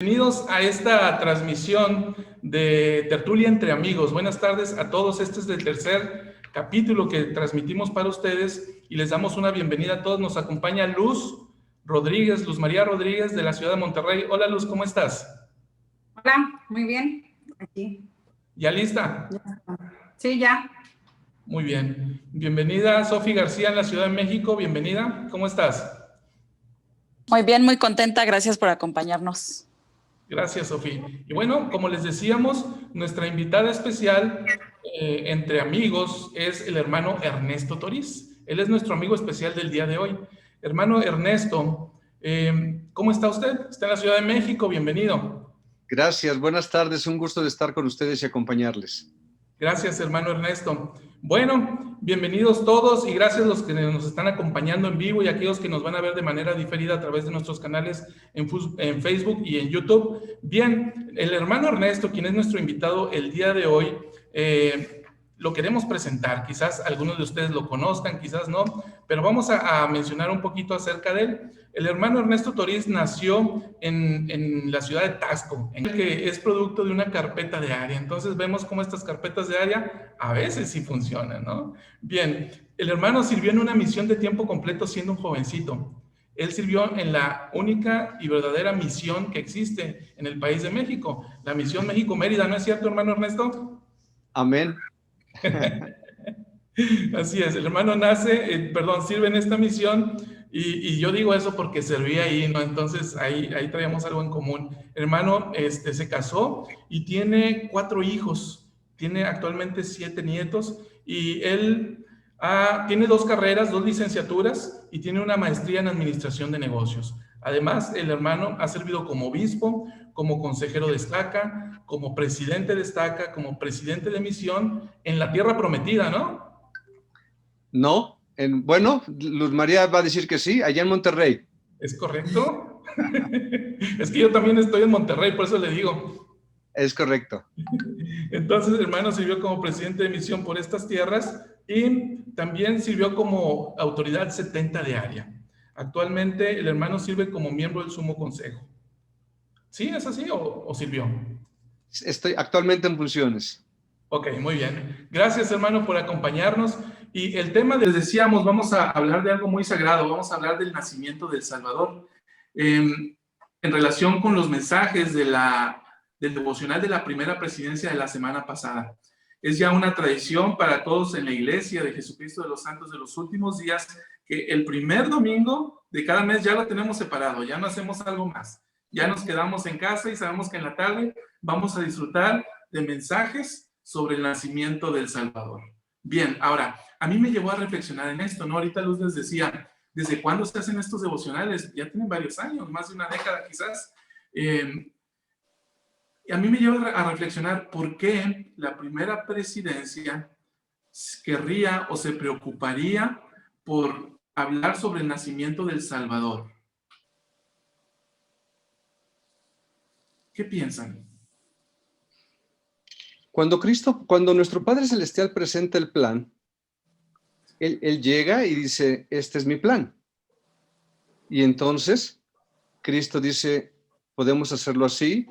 Bienvenidos a esta transmisión de Tertulia entre Amigos. Buenas tardes a todos. Este es el tercer capítulo que transmitimos para ustedes y les damos una bienvenida a todos. Nos acompaña Luz Rodríguez, Luz María Rodríguez de la ciudad de Monterrey. Hola Luz, ¿cómo estás? Hola, muy bien. Aquí. ¿Ya lista? Sí, ya. Muy bien. Bienvenida Sofi García en la Ciudad de México. Bienvenida. ¿Cómo estás? Muy bien, muy contenta. Gracias por acompañarnos. Gracias, Sofía. Y bueno, como les decíamos, nuestra invitada especial entre amigos es el hermano Ernesto Toriz. Él es nuestro amigo especial del día de hoy. Hermano Ernesto, ¿cómo está usted? Está en la Ciudad de México, bienvenido. Gracias, buenas tardes, un gusto de estar con ustedes y acompañarles. Gracias, hermano Ernesto. Bueno, bienvenidos todos y gracias a los que nos están acompañando en vivo y a aquellos que nos van a ver de manera diferida a través de nuestros canales en Facebook y en YouTube. Bien, el hermano Ernesto, quien es nuestro invitado el día de hoy, lo queremos presentar. Quizás algunos de ustedes lo conozcan, quizás no, pero vamos a mencionar un poquito acerca de él. El hermano Ernesto Toriz nació en la ciudad de Taxco, que es producto de una carpeta de área. Entonces vemos cómo estas carpetas de área a veces sí funcionan, ¿no? Bien, el hermano sirvió en una misión de tiempo completo siendo un jovencito. Él sirvió en la única y verdadera misión que existe en el país de México, la misión México-Mérida, ¿no es cierto, hermano Ernesto? Amén. Así es, el hermano sirve en esta misión y yo digo eso porque serví ahí, ¿no? Entonces ahí traíamos algo en común. El hermano se casó y tiene 4 hijos, tiene actualmente 7 nietos y él tiene 2 carreras, 2 licenciaturas y tiene una maestría en administración de negocios. Además, el hermano ha servido como obispo, como consejero de estaca, como presidente de estaca, como presidente de misión en la tierra prometida, ¿no? No, bueno, Luz María va a decir que sí, allá en Monterrey. ¿Es correcto? Es que yo también estoy en Monterrey, por eso le digo. Es correcto. Entonces, el hermano sirvió como presidente de misión por estas tierras y también sirvió como autoridad 70 de área. Actualmente, el hermano sirve como miembro del Sumo Consejo. ¿Sí? ¿Es así o sirvió? Estoy actualmente en funciones. Ok, muy bien. Gracias, hermano, por acompañarnos. Y el tema, les decíamos, vamos a hablar de algo muy sagrado, vamos a hablar del nacimiento del Salvador. En relación con los mensajes del devocional de la primera presidencia de la semana pasada. Es ya una tradición para todos en la iglesia de Jesucristo de los Santos de los Últimos Días que el primer domingo de cada mes ya lo tenemos separado, ya no hacemos algo más. Ya nos quedamos en casa y sabemos que en la tarde vamos a disfrutar de mensajes sobre el nacimiento del Salvador. Bien, ahora, a mí me llevó a reflexionar en esto, ¿no? Ahorita Luz les decía, ¿desde cuándo se hacen estos devocionales? Ya tienen varios años, más de una década quizás. A mí me lleva a reflexionar por qué la primera presidencia querría o se preocuparía por hablar sobre el nacimiento del Salvador. ¿Qué piensan? Cuando nuestro Padre Celestial presenta el plan, él llega y dice, este es mi plan. Y entonces, Cristo dice, podemos hacerlo así.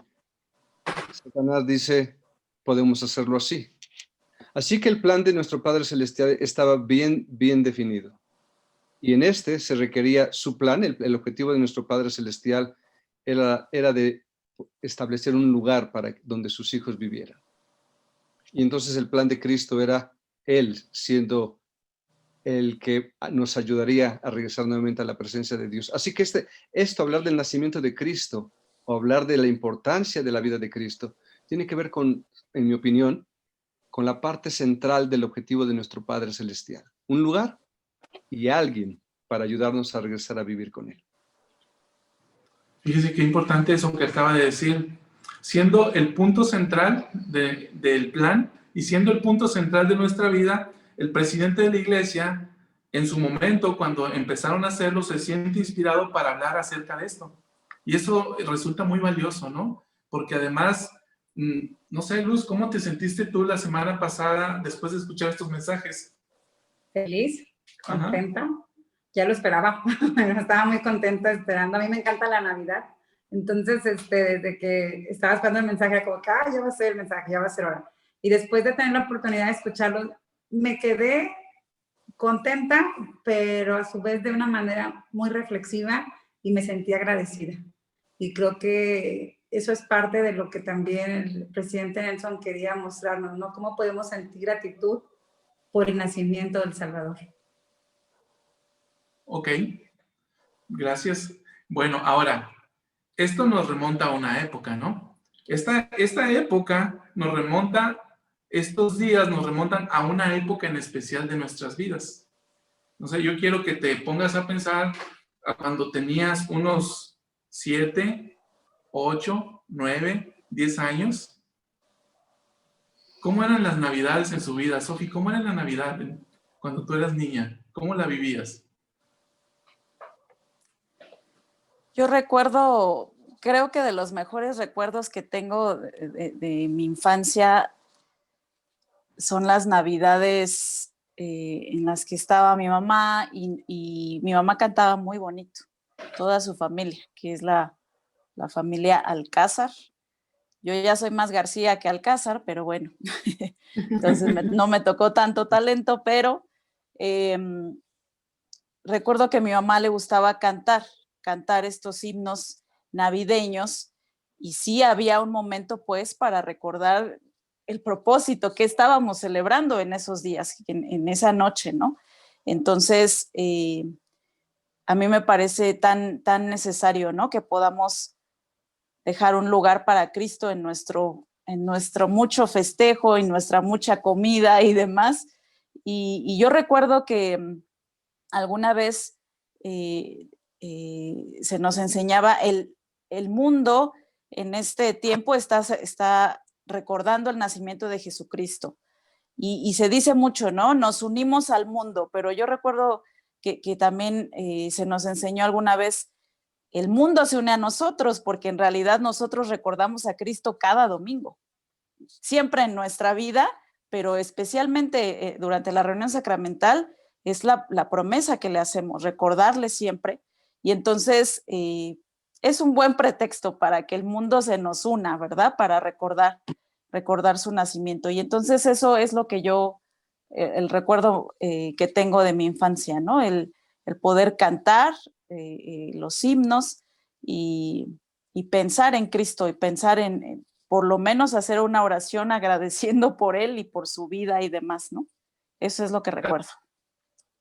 Satanás dice, podemos hacerlo así. Así que el plan de nuestro Padre Celestial estaba bien definido. Y en este se requería su plan, el objetivo de nuestro Padre Celestial era de establecer un lugar para donde sus hijos vivieran. Y entonces el plan de Cristo era Él siendo el que nos ayudaría a regresar nuevamente a la presencia de Dios. Así que hablar del nacimiento de Cristo o hablar de la importancia de la vida de Cristo, tiene que ver con, en mi opinión, con la parte central del objetivo de nuestro Padre Celestial. Un lugar y alguien para ayudarnos a regresar a vivir con Él. Fíjese qué importante eso que acaba de decir. Siendo el punto central del plan y siendo el punto central de nuestra vida, el presidente de la iglesia, en su momento, cuando empezaron a hacerlo, se siente inspirado para hablar acerca de esto. Y eso resulta muy valioso, ¿no? Porque además, no sé, Luz, ¿cómo te sentiste tú la semana pasada después de escuchar estos mensajes? Feliz, contenta. Ya lo esperaba. Estaba muy contenta esperando. A mí me encanta la Navidad. Entonces, desde que estaba esperando el mensaje, como que, ya va a ser el mensaje, ya va a ser hora. Y después de tener la oportunidad de escucharlo, me quedé contenta, pero a su vez de una manera muy reflexiva y me sentí agradecida. Y creo que eso es parte de lo que también el presidente Nelson quería mostrarnos, ¿no? Cómo podemos sentir gratitud por el nacimiento del Salvador. Ok, gracias. Bueno, ahora, esto nos remonta a una época, ¿no? Esta época nos remonta, estos días nos remontan a una época en especial de nuestras vidas. No sé, yo quiero que te pongas a pensar a cuando tenías unos 7, 8, 9, 10 años. ¿Cómo eran las navidades en su vida? Sofi, ¿cómo era la Navidad cuando tú eras niña? ¿Cómo la vivías? Yo recuerdo, creo que de los mejores recuerdos que tengo de mi infancia son las Navidades en las que estaba mi mamá y mi mamá cantaba muy bonito, toda su familia, que es la familia Alcázar. Yo ya soy más García que Alcázar, pero bueno, entonces no me tocó tanto talento, pero recuerdo que a mi mamá le gustaba cantar estos himnos navideños y sí había un momento pues para recordar el propósito que estábamos celebrando en esos días, en esa noche, ¿no? Entonces, a mí me parece tan necesario, ¿no? Que podamos dejar un lugar para Cristo en nuestro mucho festejo, en nuestra mucha comida y demás. Y yo recuerdo que alguna vez se nos enseñaba el mundo en este tiempo está recordando el nacimiento de Jesucristo. Y se dice mucho, ¿no? Nos unimos al mundo, pero yo recuerdo que también se nos enseñó alguna vez, el mundo se une a nosotros, porque en realidad nosotros recordamos a Cristo cada domingo, siempre en nuestra vida, pero especialmente durante la reunión sacramental, es la promesa que le hacemos, recordarle siempre. Y entonces es un buen pretexto para que el mundo se nos una, ¿verdad? Para recordar su nacimiento. Y entonces eso es lo que yo, el recuerdo que tengo de mi infancia, ¿no? El poder cantar los himnos y pensar en Cristo y pensar en por lo menos hacer una oración agradeciendo por él y por su vida y demás, ¿no? Eso es lo que recuerdo.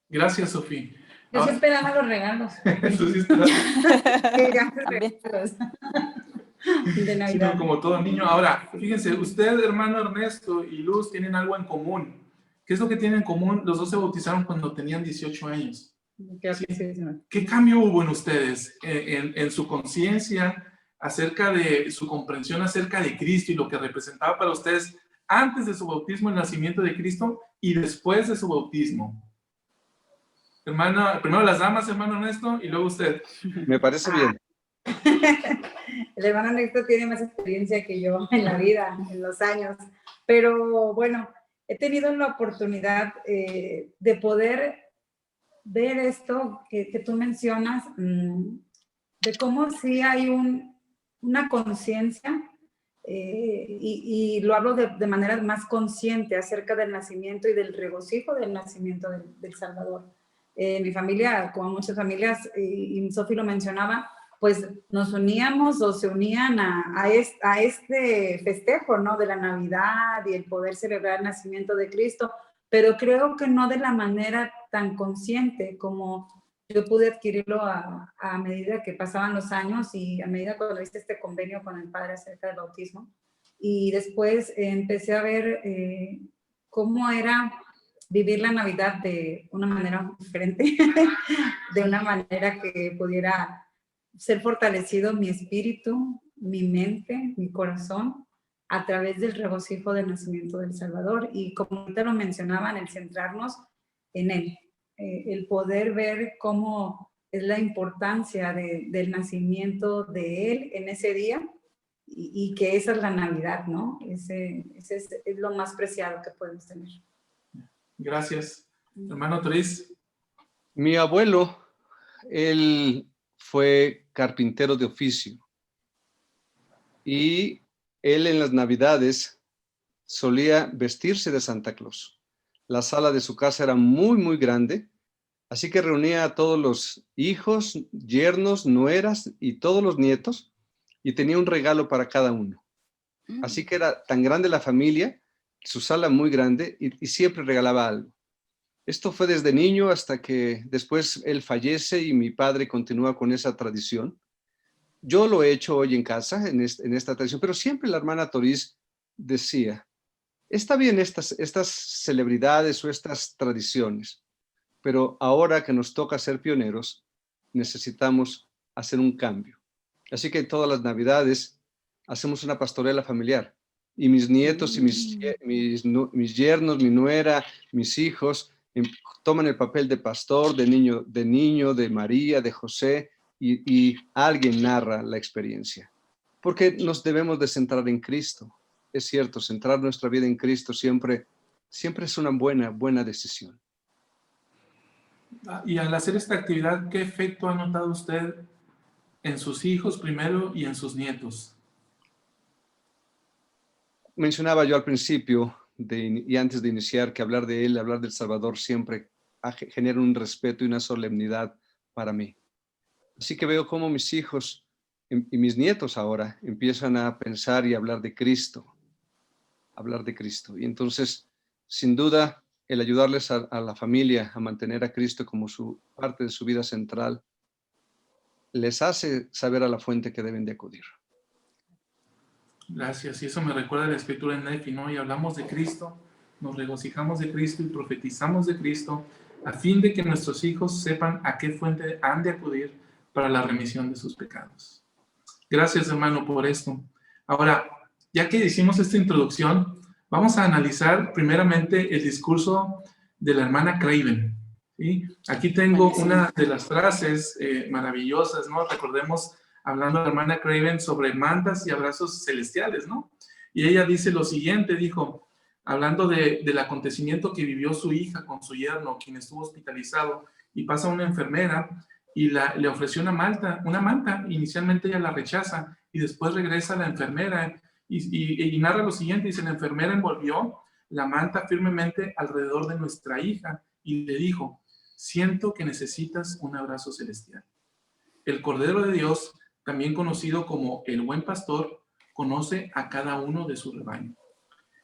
Gracias, Sofía. Yo sí esperaba los regalos. Tú sí esperas. Regalos de Navidad. Sí, no, como todo niño. Ahora, fíjense, usted, hermano Ernesto y Luz, tienen algo en común. ¿Qué es lo que tienen en común? Los dos se bautizaron cuando tenían 18 años. ¿Qué cambio hubo en ustedes, en su conciencia, acerca de su comprensión acerca de Cristo y lo que representaba para ustedes antes de su bautismo, el nacimiento de Cristo, y después de su bautismo? Hermana, primero las damas, hermano Ernesto, y luego usted. Me parece bien. El hermano Ernesto tiene más experiencia que yo en la vida, en los años, pero bueno, he tenido la oportunidad de poder ver esto que tú mencionas, de cómo sí hay una conciencia, y lo hablo de manera más consciente acerca del nacimiento y del regocijo del nacimiento del Salvador. Mi familia, como muchas familias, y Sofi lo mencionaba, pues nos uníamos o se unían a este festejo, ¿no? De la Navidad y el poder celebrar el nacimiento de Cristo, pero creo que no de la manera tan consciente como yo pude adquirirlo a medida que pasaban los años y a medida cuando hice este convenio con el Padre acerca del bautismo. Y después empecé a ver cómo era vivir la Navidad de una manera diferente, de una manera que pudiera ser fortalecido mi espíritu, mi mente, mi corazón, a través del regocijo del nacimiento del Salvador. Y como te lo mencionaban, el centrarnos en él, el poder ver cómo es la importancia del nacimiento de él en ese día, y que esa es la Navidad, ¿no? Ese es lo más preciado que podemos tener. Gracias. Hermano Toriz. Mi abuelo, él fue carpintero de oficio y él en las Navidades solía vestirse de Santa Claus. La sala de su casa era muy, muy grande, así que reunía a todos los hijos, yernos, nueras y todos los nietos y tenía un regalo para cada uno. Así que era tan grande la familia, su sala muy grande, y siempre regalaba algo. Esto fue desde niño hasta que después él fallece y mi padre continúa con esa tradición. Yo lo he hecho hoy en casa, en esta tradición, pero siempre la hermana Toriz decía, está bien estas celebridades o estas tradiciones, pero ahora que nos toca ser pioneros, necesitamos hacer un cambio. Así que todas las Navidades hacemos una pastorela familiar. Y mis nietos y mis yernos, mi nuera, mis hijos, toman el papel de pastor, de niño, de María, de José, y alguien narra la experiencia. Porque nos debemos de centrar en Cristo. Es cierto, centrar nuestra vida en Cristo siempre es una buena decisión. Y al hacer esta actividad, ¿qué efecto ha notado usted en sus hijos primero y en sus nietos? Mencionaba yo al principio y antes de iniciar que hablar de él, hablar del Salvador siempre genera un respeto y una solemnidad para mí. Así que veo cómo mis hijos y mis nietos ahora empiezan a pensar y hablar de Cristo. Y entonces, sin duda, el ayudarles a la familia a mantener a Cristo como su parte de su vida central, les hace saber a la fuente que deben de acudir. Gracias, y eso me recuerda a la escritura en Nefi, ¿no? Y hablamos de Cristo, nos regocijamos de Cristo y profetizamos de Cristo, a fin de que nuestros hijos sepan a qué fuente han de acudir para la remisión de sus pecados. Gracias, hermano, por esto. Ahora, ya que hicimos esta introducción, vamos a analizar primeramente el discurso de la hermana Craven, ¿sí? Aquí tengo una de las frases maravillosas, ¿no? Recordemos, hablando de la hermana Craven sobre mantas y abrazos celestiales, ¿no? Y ella dice lo siguiente, dijo, hablando del acontecimiento que vivió su hija con su yerno, quien estuvo hospitalizado, y pasa una enfermera y le ofreció una manta. Inicialmente ella la rechaza y después regresa la enfermera y narra lo siguiente, dice, la enfermera envolvió la manta firmemente alrededor de nuestra hija y le dijo, siento que necesitas un abrazo celestial. El Cordero de Dios, también conocido como el Buen Pastor, conoce a cada uno de su rebaño.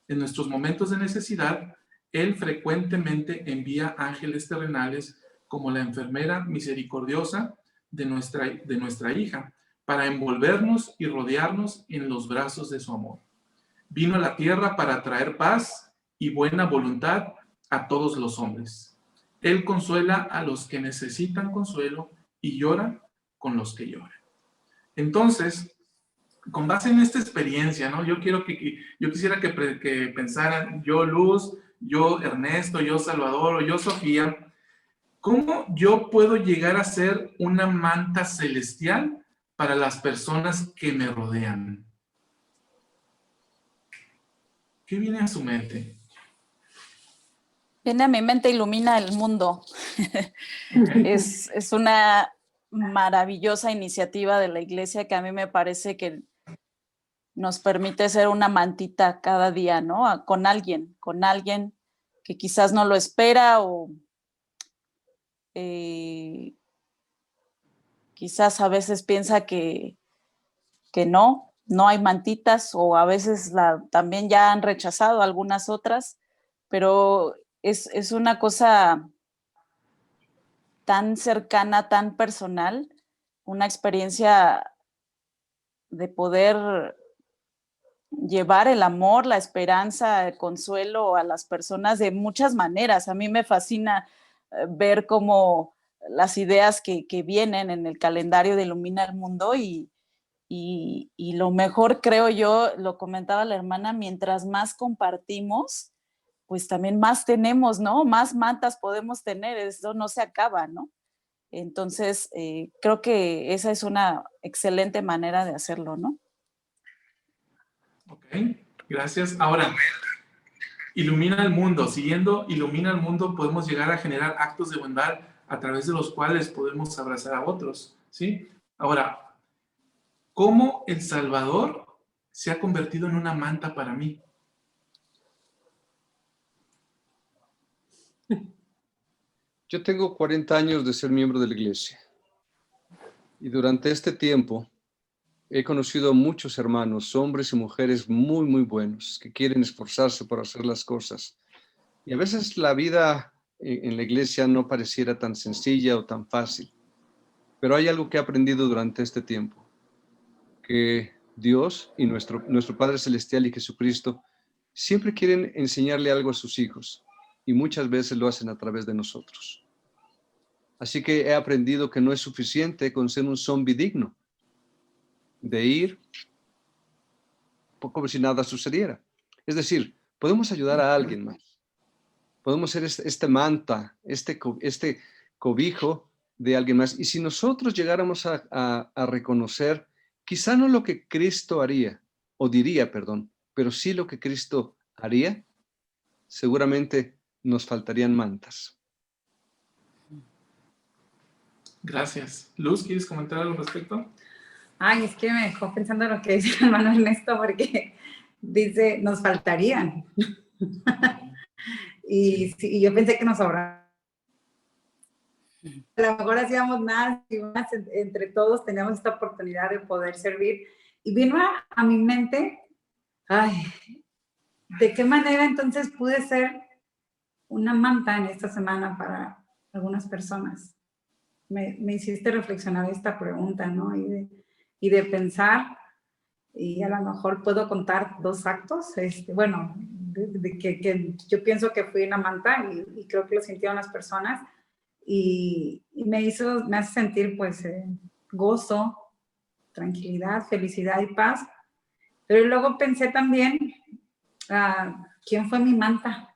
En nuestros momentos de necesidad, Él frecuentemente envía ángeles terrenales como la enfermera misericordiosa de nuestra hija, para envolvernos y rodearnos en los brazos de su amor. Vino a la tierra para traer paz y buena voluntad a todos los hombres. Él consuela a los que necesitan consuelo y llora con los que lloran. Entonces, con base en esta experiencia, ¿no? Yo quisiera que pensaran, yo Luz, yo Ernesto, yo Salvador o yo Sofía, ¿cómo yo puedo llegar a ser una manta celestial para las personas que me rodean? ¿Qué viene a su mente? Viene a mi mente Ilumina el Mundo. Es una maravillosa iniciativa de la iglesia que a mí me parece que nos permite ser una mantita cada día, ¿no? Con alguien que quizás no lo espera o quizás a veces piensa que no hay mantitas, o a veces también ya han rechazado algunas otras, pero es una cosa tan cercana, tan personal, una experiencia de poder llevar el amor, la esperanza, el consuelo a las personas de muchas maneras. A mí me fascina ver cómo las ideas que vienen en el calendario de Ilumina el Mundo y lo mejor, creo yo, lo comentaba la hermana, mientras más compartimos, pues también más tenemos, ¿no? Más mantas podemos tener, eso no se acaba, ¿no? Entonces, creo que esa es una excelente manera de hacerlo, ¿no? Ok, gracias. Ahora, Ilumina el Mundo. Siguiendo Ilumina el Mundo, podemos llegar a generar actos de bondad a través de los cuales podemos abrazar a otros, ¿sí? Ahora, ¿cómo El Salvador se ha convertido en una manta para mí. Yo tengo 40 años de ser miembro de la iglesia. Y durante este tiempo he conocido a muchos hermanos, hombres y mujeres muy, muy buenos, que quieren esforzarse por hacer las cosas. Y a veces la vida en la iglesia no pareciera tan sencilla o tan fácil. Pero hay algo que he aprendido durante este tiempo, que Dios y nuestro Padre Celestial y Jesucristo siempre quieren enseñarle algo a sus hijos, y muchas veces lo hacen a través de nosotros. Así que he aprendido que no es suficiente con ser un zombie digno, de ir como si nada sucediera. Es decir, podemos ayudar a alguien más. Podemos ser este manta, este cobijo de alguien más. Y si nosotros llegáramos a reconocer, quizá no lo que Cristo haría, o diría, perdón, pero sí lo que Cristo haría, seguramente nos faltarían mantas. Gracias. Luz, ¿quieres comentar algo al respecto? Ay, es que me dejó pensando lo que dice el hermano Ernesto, porque dice, nos faltarían. Y yo pensé que nos sobraba. A lo mejor hacíamos más y más, entre todos teníamos esta oportunidad de poder servir. Y vino a mi mente, ay, ¿de qué manera entonces pude ser una manta en esta semana para algunas personas? Me hiciste reflexionar esta pregunta, ¿no? Y de pensar, y a lo mejor puedo contar 2 actos, bueno, que yo pienso que fui una manta y creo que lo sintieron las personas, y me hace sentir pues gozo, tranquilidad, felicidad y paz. Pero luego pensé también, ¿quién fue mi manta?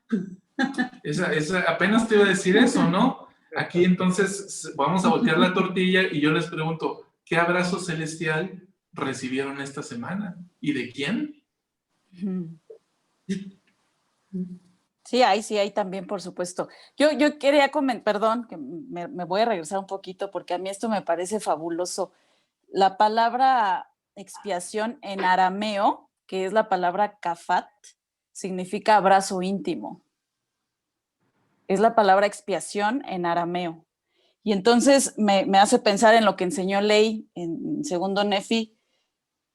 Apenas te iba a decir eso, ¿no? Aquí entonces vamos a voltear la tortilla y yo les pregunto, ¿qué abrazo celestial recibieron esta semana? ¿Y de quién? Sí, hay también, por supuesto. Yo quería comentar, perdón, que me voy a regresar un poquito porque a mí esto me parece fabuloso. La palabra expiación en arameo, que es la palabra kafat, significa abrazo íntimo. Es la palabra expiación en arameo. Y entonces me hace pensar en lo que enseñó Ley en segundo Nefi.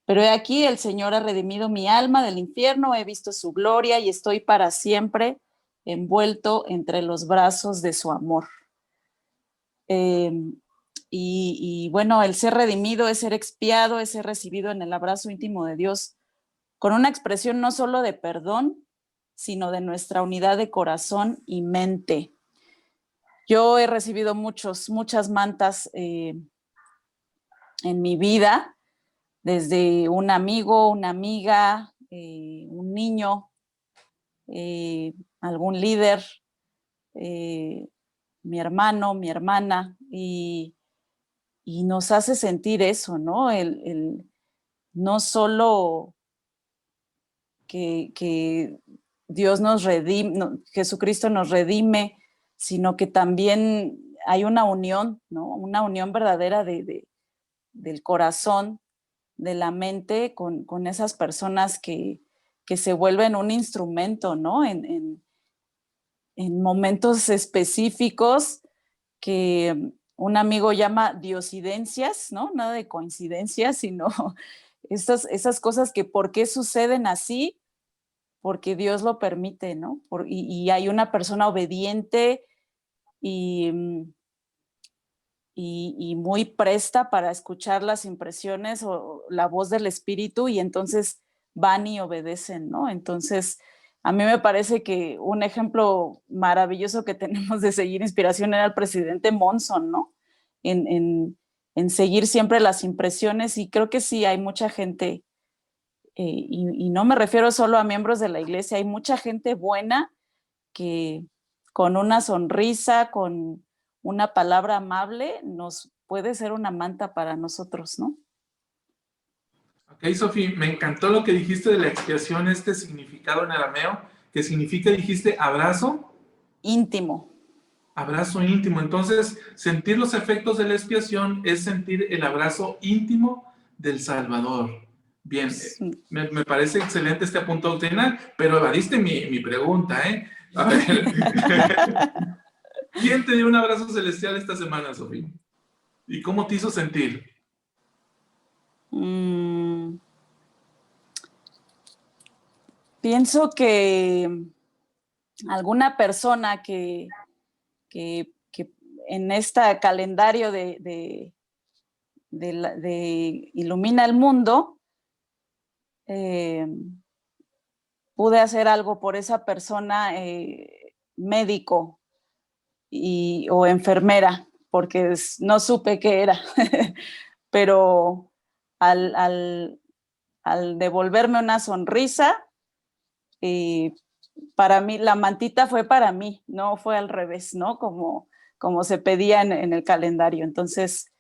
Pero he aquí, el Señor ha redimido mi alma del infierno, he visto su gloria y estoy para siempre envuelto entre los brazos de su amor. Y bueno, el ser redimido es ser expiado, es ser recibido en el abrazo íntimo de Dios, con una expresión no solo de perdón, sino de nuestra unidad de corazón y mente. Yo he recibido muchas mantas en mi vida, desde un amigo, una amiga, un niño, algún líder, mi hermano, mi hermana, y nos hace sentir eso, ¿no? No solo que Dios nos redime, Jesucristo nos redime, sino que también hay una unión, ¿no? Una unión verdadera del corazón, de la mente con esas personas que se vuelven un instrumento, ¿no? En momentos específicos que un amigo llama diosidencias, ¿no? Nada de coincidencias, sino esas cosas que ¿por qué suceden así? Porque Dios lo permite, ¿no? Y hay una persona obediente y muy presta para escuchar las impresiones o la voz del Espíritu, y entonces van y obedecen, ¿no? Entonces, a mí me parece que un ejemplo maravilloso que tenemos de seguir inspiración era el presidente Monson, ¿no? En seguir siempre las impresiones, y creo que sí, hay mucha gente, y no me refiero solo a miembros de la iglesia, hay mucha gente buena que con una sonrisa, con una palabra amable, nos puede ser una manta para nosotros, ¿no? Ok, Sofi, me encantó lo que dijiste de la expiación, este significado en arameo, que significa, dijiste, abrazo. Íntimo. Abrazo íntimo. Entonces, sentir los efectos de la expiación es sentir el abrazo íntimo del Salvador, Bien, me parece excelente este apunte doctrinal, pero evadiste mi pregunta, ¿eh? A ver. ¿Quién te dio un abrazo celestial esta semana, Sofía? ¿Y cómo te hizo sentir? Pienso que alguna persona que en este calendario de Ilumina el Mundo, pude hacer algo por esa persona, médico o enfermera, porque no supe qué era, pero al devolverme una sonrisa, para mí, la mantita fue para mí, no fue al revés, ¿no? Como se pedía en el calendario. Entonces,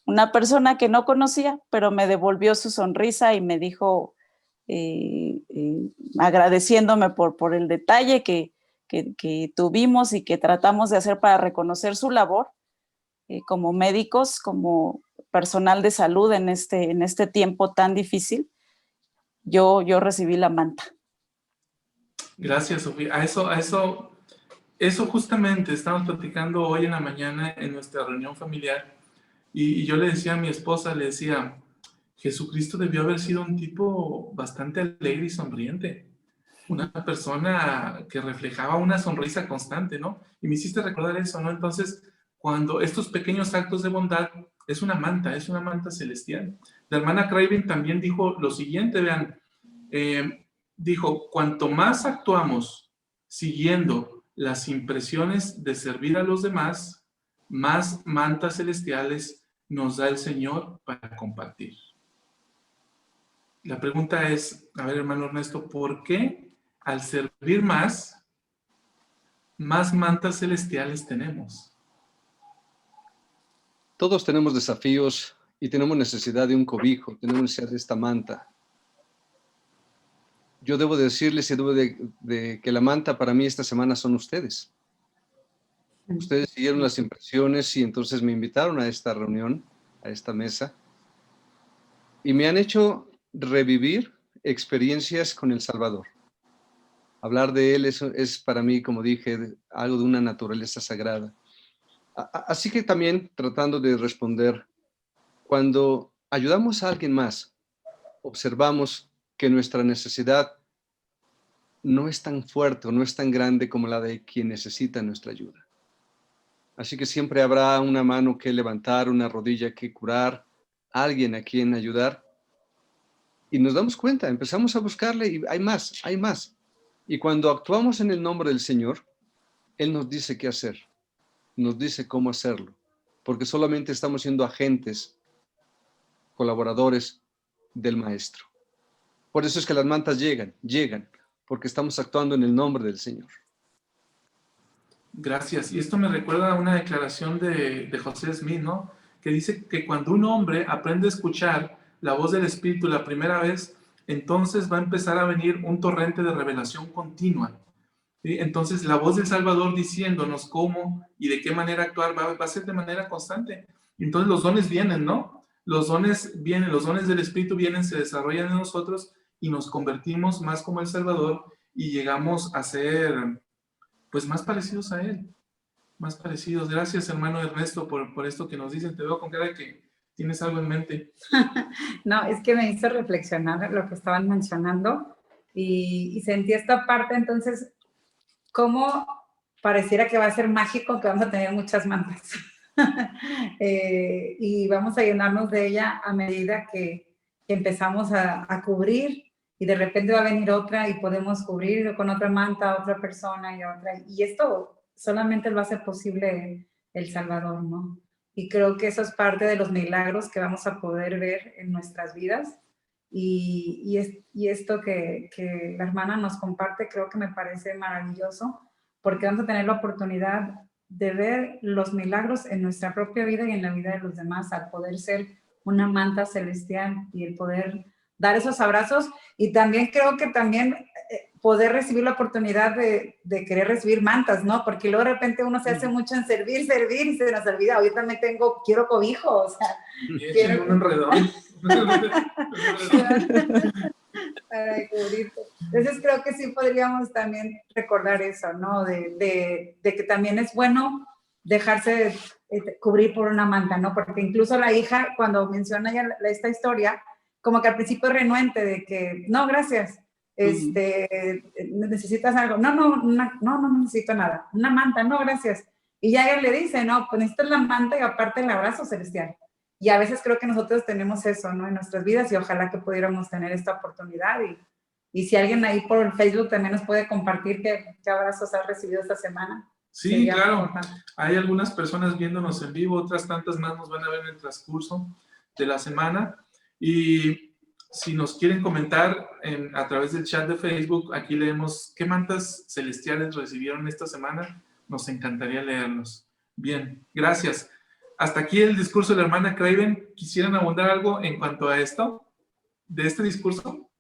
una persona que no conocía, pero me devolvió su sonrisa y me dijo, agradeciéndome por el detalle que tuvimos y que tratamos de hacer para reconocer su labor como médicos, como personal de salud en este tiempo tan difícil. Yo recibí la manta. Gracias, Sofía. Eso justamente estamos platicando hoy en la mañana en nuestra reunión familiar. Y yo le decía a mi esposa, le decía, Jesucristo debió haber sido un tipo bastante alegre y sonriente. Una persona que reflejaba una sonrisa constante, ¿no? Y me hiciste recordar eso, ¿no? Entonces, cuando estos pequeños actos de bondad es una manta celestial. La hermana Craven también dijo lo siguiente, vean, dijo, cuanto más actuamos siguiendo las impresiones de servir a los demás, más mantas celestiales nos da el Señor para compartir. La pregunta es, a ver, hermano Ernesto, ¿por qué al servir más mantas celestiales tenemos? Todos tenemos desafíos y tenemos necesidad de un cobijo, tenemos necesidad de esta manta. Yo debo decirles y debo de que la manta para mí esta semana son ustedes. Ustedes siguieron las impresiones y entonces me invitaron a esta reunión, a esta mesa, y me han hecho revivir experiencias con el Salvador. Hablar de Él es para mí, como dije, algo de una naturaleza sagrada. Así que también, tratando de responder, cuando ayudamos a alguien más, observamos que nuestra necesidad no es tan fuerte o no es tan grande como la de quien necesita nuestra ayuda. Así que siempre habrá una mano que levantar, una rodilla que curar, alguien a quien ayudar. Y nos damos cuenta, empezamos a buscarle y hay más, hay más. Y cuando actuamos en el nombre del Señor, Él nos dice qué hacer, nos dice cómo hacerlo, porque solamente estamos siendo agentes, colaboradores del Maestro. Por eso es que las mantas llegan, porque estamos actuando en el nombre del Señor. Gracias. Y esto me recuerda a una declaración de José Smith, ¿no? Que dice que cuando un hombre aprende a escuchar la voz del Espíritu la primera vez, entonces va a empezar a venir un torrente de revelación continua. ¿Sí? Entonces la voz del Salvador diciéndonos cómo y de qué manera actuar va a ser de manera constante. Entonces los dones vienen, ¿no? Los dones vienen, los dones del Espíritu vienen, se desarrollan en nosotros y nos convertimos más como el Salvador y llegamos a ser pues más parecidos a Él, más parecidos. Gracias, hermano Ernesto, por esto que nos dicen. Te veo con cara de que tienes algo en mente. No, es que me hizo reflexionar lo que estaban mencionando y sentí esta parte, entonces, cómo pareciera que va a ser mágico, que vamos a tener muchas mantas. Y vamos a llenarnos de ella a medida que empezamos a cubrir, y de repente va a venir otra y podemos cubrir con otra manta a otra persona y otra. Y esto solamente lo hace posible el Salvador, ¿no? Y creo que eso es parte de los milagros que vamos a poder ver en nuestras vidas. Y esto que la hermana nos comparte, creo que me parece maravilloso, porque vamos a tener la oportunidad de ver los milagros en nuestra propia vida y en la vida de los demás, al poder ser una manta celestial y el poder dar esos abrazos. Y también creo que también poder recibir la oportunidad de querer recibir mantas, ¿no? Porque luego de repente uno se hace mucho en servir, y se nos olvida, ahorita también quiero cobijo, o sea. Quiero un enredón. Para cubrirte. Entonces creo que sí podríamos también recordar eso, ¿no? De que también es bueno dejarse cubrir por una manta, ¿no? Porque incluso la hija, cuando menciona ya esta historia, como que al principio es renuente de que, no, gracias, necesitas algo, no necesito nada, una manta, no, gracias. Y ya él le dice, no, pues necesitas la manta y aparte el abrazo celestial. Y a veces creo que nosotros tenemos eso, ¿no? En nuestras vidas y ojalá que pudiéramos tener esta oportunidad. Y si alguien ahí por Facebook también nos puede compartir qué abrazos ha recibido esta semana. Sí, claro. Hay algunas personas viéndonos en vivo, otras tantas más nos van a ver en el transcurso de la semana. Y si nos quieren comentar a través del chat de Facebook, aquí leemos qué mantas celestiales recibieron esta semana. Nos encantaría leerlos. Bien, gracias. Hasta aquí el discurso de la hermana Craven. ¿Quisieran abundar algo en cuanto a esto? ¿De este discurso?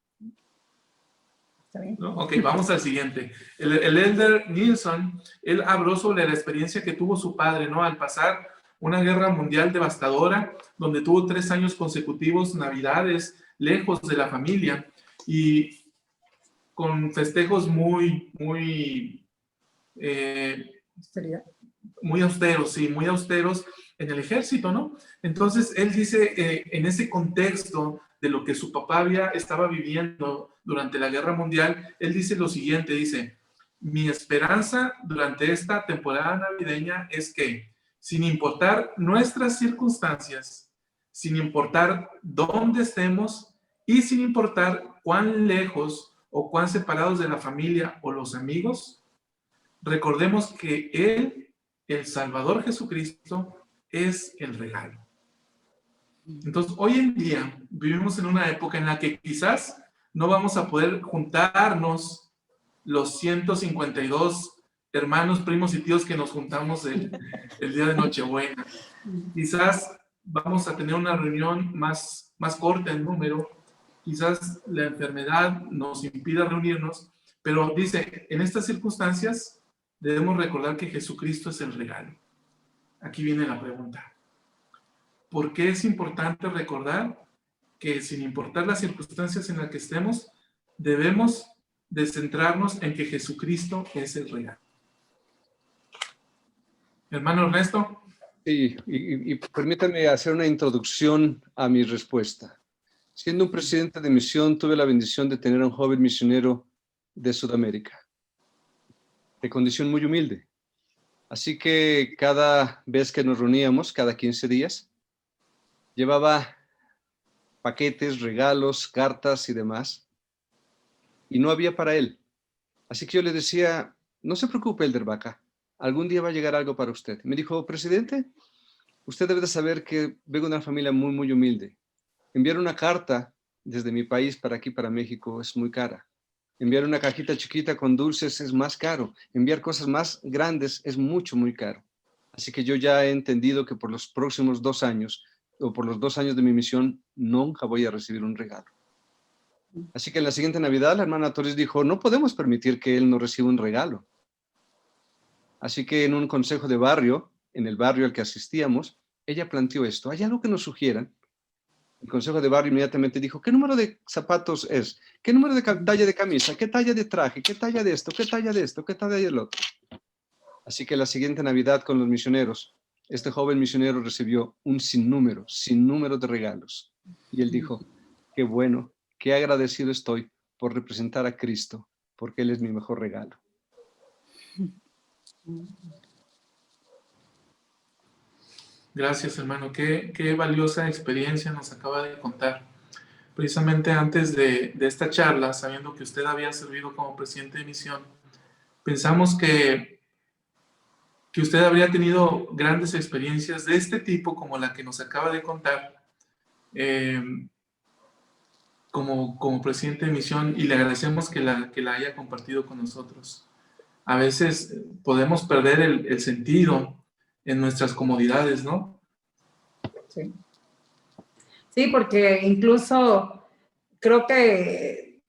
¿Está bien? ¿No? Ok, vamos al siguiente. El elder Nilsson, él habló sobre la experiencia que tuvo su padre, ¿no? Al pasar una guerra mundial devastadora, donde tuvo 3 años consecutivos, navidades, lejos de la familia, y con festejos muy austeros, sí, muy austeros en el ejército, ¿no? Entonces, él dice, en ese contexto de lo que su papá estaba viviendo durante la guerra mundial, él dice lo siguiente, dice, mi esperanza durante esta temporada navideña es que, sin importar nuestras circunstancias, sin importar dónde estemos y sin importar cuán lejos o cuán separados de la familia o los amigos, recordemos que Él, el Salvador Jesucristo, es el regalo. Entonces, hoy en día vivimos en una época en la que quizás no vamos a poder juntarnos los 152 hermanos, primos y tíos que nos juntamos el día de Nochebuena. Quizás vamos a tener una reunión más corta en número, quizás la enfermedad nos impida reunirnos, pero dice, en estas circunstancias debemos recordar que Jesucristo es el regalo. Aquí viene la pregunta. ¿Por qué es importante recordar que sin importar las circunstancias en las que estemos, debemos de centrarnos en que Jesucristo es el regalo? Hermano Ernesto. Sí, y permítame hacer una introducción a mi respuesta. Siendo un presidente de misión, tuve la bendición de tener a un joven misionero de Sudamérica, de condición muy humilde. Así que cada vez que nos reuníamos, cada 15 días, llevaba paquetes, regalos, cartas y demás, y no había para él. Así que yo le decía, no se preocupe, Elder Baca, algún día va a llegar algo para usted. Me dijo, presidente, usted debe de saber que vengo de una familia muy humilde. Enviar una carta desde mi país para aquí, para México, es muy cara. Enviar una cajita chiquita con dulces es más caro. Enviar cosas más grandes es muy caro. Así que yo ya he entendido que por los próximos 2 años, o por los 2 años de mi misión, nunca voy a recibir un regalo. Así que en la siguiente Navidad, la hermana Torres dijo, no podemos permitir que él no reciba un regalo. Así que en un consejo de barrio, en el barrio al que asistíamos, ella planteó esto. ¿Hay algo que nos sugieran? El consejo de barrio inmediatamente dijo, ¿qué número de zapatos es? ¿Qué número de talla de camisa? ¿Qué talla de traje? ¿Qué talla de esto? ¿Qué talla de esto? ¿Qué talla del otro? Así que la siguiente Navidad con los misioneros, este joven misionero recibió un sinnúmero de regalos. Y él dijo, qué bueno, qué agradecido estoy por representar a Cristo, porque Él es mi mejor regalo. Gracias, hermano. Qué valiosa experiencia nos acaba de contar. Precisamente antes de esta charla, sabiendo que usted había servido como presidente de misión, pensamos que usted habría tenido grandes experiencias de este tipo, como la que nos acaba de contar, como presidente de misión, y le agradecemos que la haya compartido con nosotros. A veces podemos perder el sentido en nuestras comodidades, ¿no? Sí. Sí, porque incluso creo que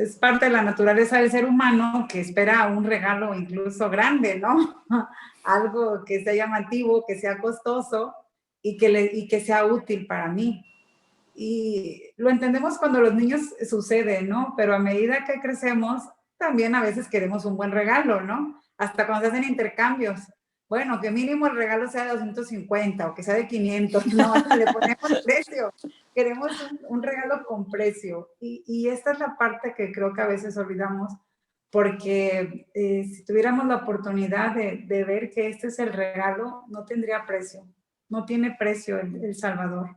es parte de la naturaleza del ser humano que espera un regalo incluso grande, ¿no? Algo que sea llamativo, que sea costoso y que sea útil para mí. Y lo entendemos cuando los niños sucede, ¿no? Pero a medida que crecemos, también a veces queremos un buen regalo, ¿no? Hasta cuando se hacen intercambios. Bueno, que mínimo el regalo sea de 250 o que sea de 500, no, le ponemos precio. Queremos un regalo con precio. Y esta es la parte que creo que a veces olvidamos, porque si tuviéramos la oportunidad de ver que este es el regalo, no tendría precio. No tiene precio el Salvador.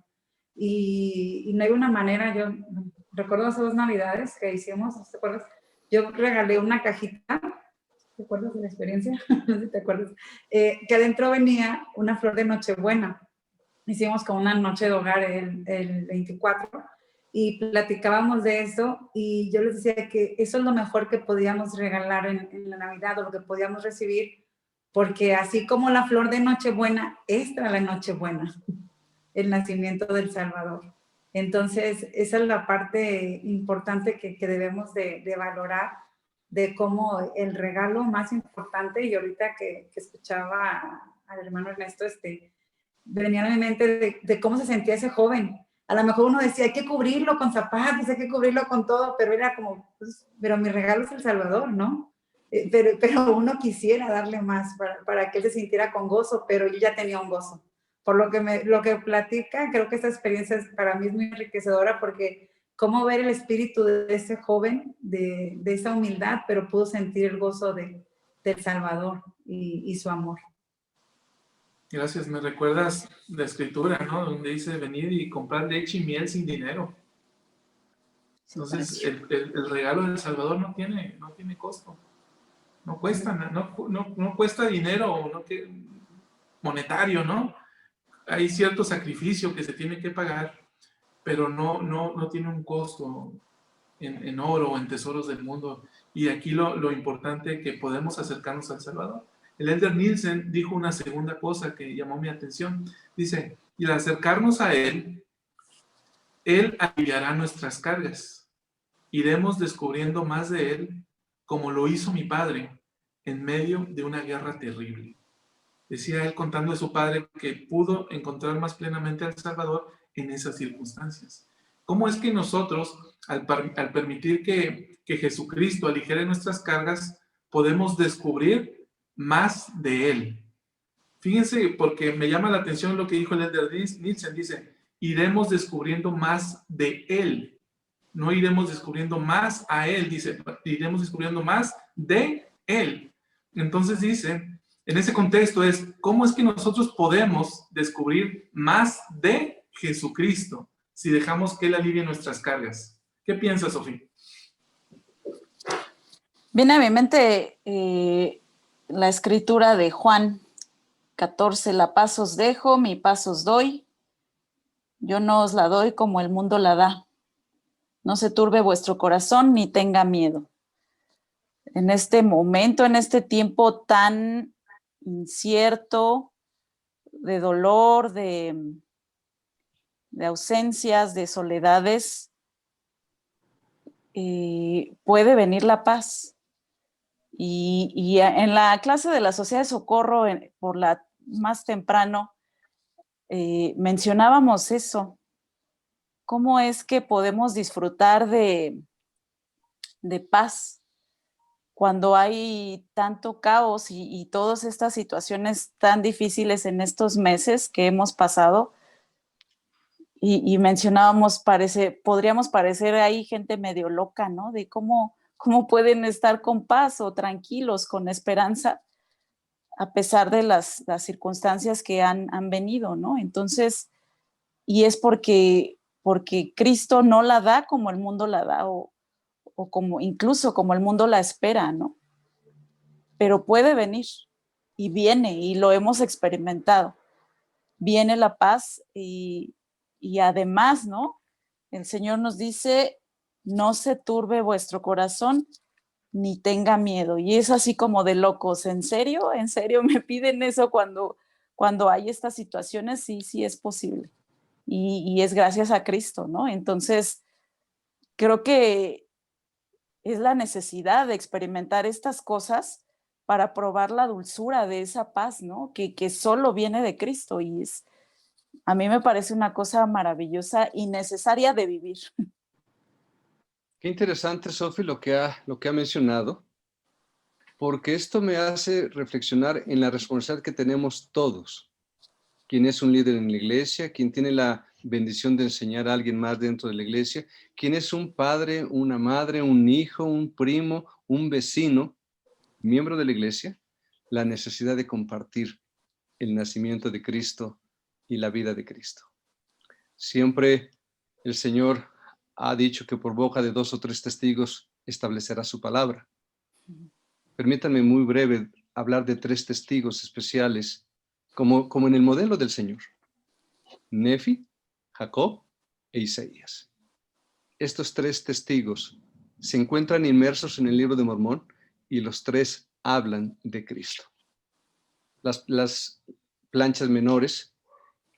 Y no hay una manera, yo recuerdo hace 2 Navidades que hicimos, ¿te acuerdas? Yo regalé una cajita, ¿te acuerdas de la experiencia? No sé si te acuerdas, que adentro venía una flor de Nochebuena. Hicimos como una noche de hogar el 24 y platicábamos de eso y yo les decía que eso es lo mejor que podíamos regalar en la Navidad o lo que podíamos recibir, porque así como la flor de Nochebuena, esta es la Nochebuena, el nacimiento del Salvador. Entonces, esa es la parte importante que debemos de valorar, de cómo el regalo más importante, y ahorita que escuchaba al hermano Ernesto, venía a mi mente de cómo se sentía ese joven. A lo mejor uno decía, hay que cubrirlo con zapatos, hay que cubrirlo con todo, pero era como, pues, pero mi regalo es el Salvador, ¿no? Pero uno quisiera darle más para que él se sintiera con gozo, pero yo ya tenía un gozo. Por lo que platica, creo que esta experiencia para mí es muy enriquecedora porque cómo ver el espíritu de ese joven, de esa humildad, pero pudo sentir el gozo del Salvador y su amor. Gracias, me recuerdas la escritura, ¿no? Donde dice, venid y comprad leche y miel sin dinero. Entonces, el regalo del Salvador no tiene costo. No cuesta, no cuesta dinero monetario, ¿no? Hay cierto sacrificio que se tiene que pagar, pero no tiene un costo en oro o en tesoros del mundo. Y aquí lo importante que podemos acercarnos al Salvador. El Elder Nielsen dijo una segunda cosa que llamó mi atención. Dice, y al acercarnos a Él aliviará nuestras cargas. Iremos descubriendo más de Él, como lo hizo mi padre, en medio de una guerra terrible. Decía él contando de su padre que pudo encontrar más plenamente al Salvador en esas circunstancias. ¿Cómo es que nosotros, al permitir que Jesucristo aligere nuestras cargas, podemos descubrir más de Él? Fíjense, porque me llama la atención lo que dijo el Elder Nielsen, dice, iremos descubriendo más de Él. No iremos descubriendo más a Él, dice, iremos descubriendo más de Él. Entonces dice, en ese contexto es, ¿cómo es que nosotros podemos descubrir más de Jesucristo si dejamos que Él alivie nuestras cargas? ¿Qué piensas, Sofía? Viene a mi mente la escritura de Juan 14, la paz os dejo, mi paz os doy. Yo no os la doy como el mundo la da. No se turbe vuestro corazón ni tenga miedo. En este momento, en este tiempo tan incierto, de dolor, de ausencias, de soledades, puede venir la paz. Y en la clase de la Sociedad de Socorro, por la más temprano, mencionábamos eso. ¿Cómo es que podemos disfrutar de paz cuando hay tanto caos y todas estas situaciones tan difíciles en estos meses que hemos pasado? Y mencionábamos, podríamos parecer ahí gente medio loca, ¿no? De cómo pueden estar con paz o tranquilos, con esperanza, a pesar de las circunstancias que han venido, ¿no? Entonces, y es porque Cristo no la da como el mundo la da, o incluso como el mundo la espera, ¿no? Pero puede venir, y viene, y lo hemos experimentado. Viene la paz y además, ¿no? El Señor nos dice, no se turbe vuestro corazón ni tenga miedo. Y es así como de locos. ¿En serio? ¿En serio me piden eso cuando hay estas situaciones? Sí es posible. Y es gracias a Cristo, ¿no? Entonces, creo que es la necesidad de experimentar estas cosas para probar la dulzura de esa paz, ¿no? Que solo viene de Cristo y a mí me parece una cosa maravillosa y necesaria de vivir. Qué interesante, Sofi, lo que ha mencionado, porque esto me hace reflexionar en la responsabilidad que tenemos todos. Quien es un líder en la iglesia, quien tiene la bendición de enseñar a alguien más dentro de la iglesia, quien es un padre, una madre, un hijo, un primo, un vecino, miembro de la iglesia, la necesidad de compartir el nacimiento de Cristo y la vida de Cristo. Siempre el Señor ha dicho que por boca de 2 o 3 testigos establecerá su palabra. Permítanme muy breve hablar de 3 testigos especiales, como en el modelo del Señor: Nefi, Jacob e Isaías. Estos 3 testigos se encuentran inmersos en el libro de Mormón y los 3 hablan de Cristo. Las planchas menores,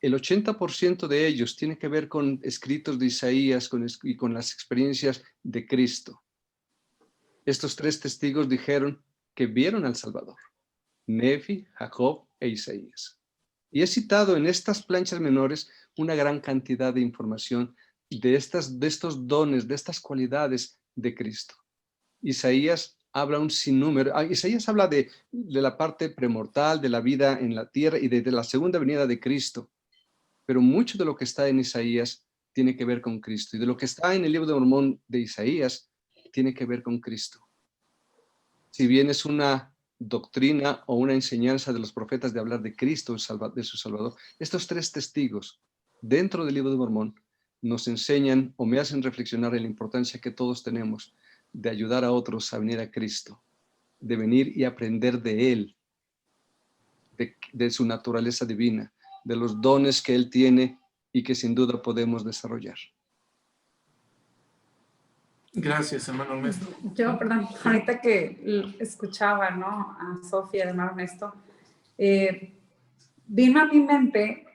el 80% de ellos tiene que ver con escritos de Isaías y con las experiencias de Cristo. Estos 3 testigos dijeron que vieron al Salvador: Nefi, Jacob e Isaías. Y he citado en estas planchas menores una gran cantidad de información de estos dones, de estas cualidades de Cristo. Isaías habla un sinnúmero. Isaías habla de la parte premortal, de la vida en la tierra y de la segunda venida de Cristo. Pero mucho de lo que está en Isaías tiene que ver con Cristo. Y de lo que está en el libro de Mormón de Isaías tiene que ver con Cristo. Si bien es una doctrina o una enseñanza de los profetas de hablar de Cristo, de su Salvador, estos 3 testigos dentro del libro de Mormón nos enseñan o me hacen reflexionar en la importancia que todos tenemos de ayudar a otros a venir a Cristo, de venir y aprender de Él, de su naturaleza divina, de los dones que Él tiene y que sin duda podemos desarrollar. Gracias, hermano Ernesto. Yo, perdón, ahorita que escuchaba, ¿no?, a Sofía, hermano Ernesto, vino a mi mente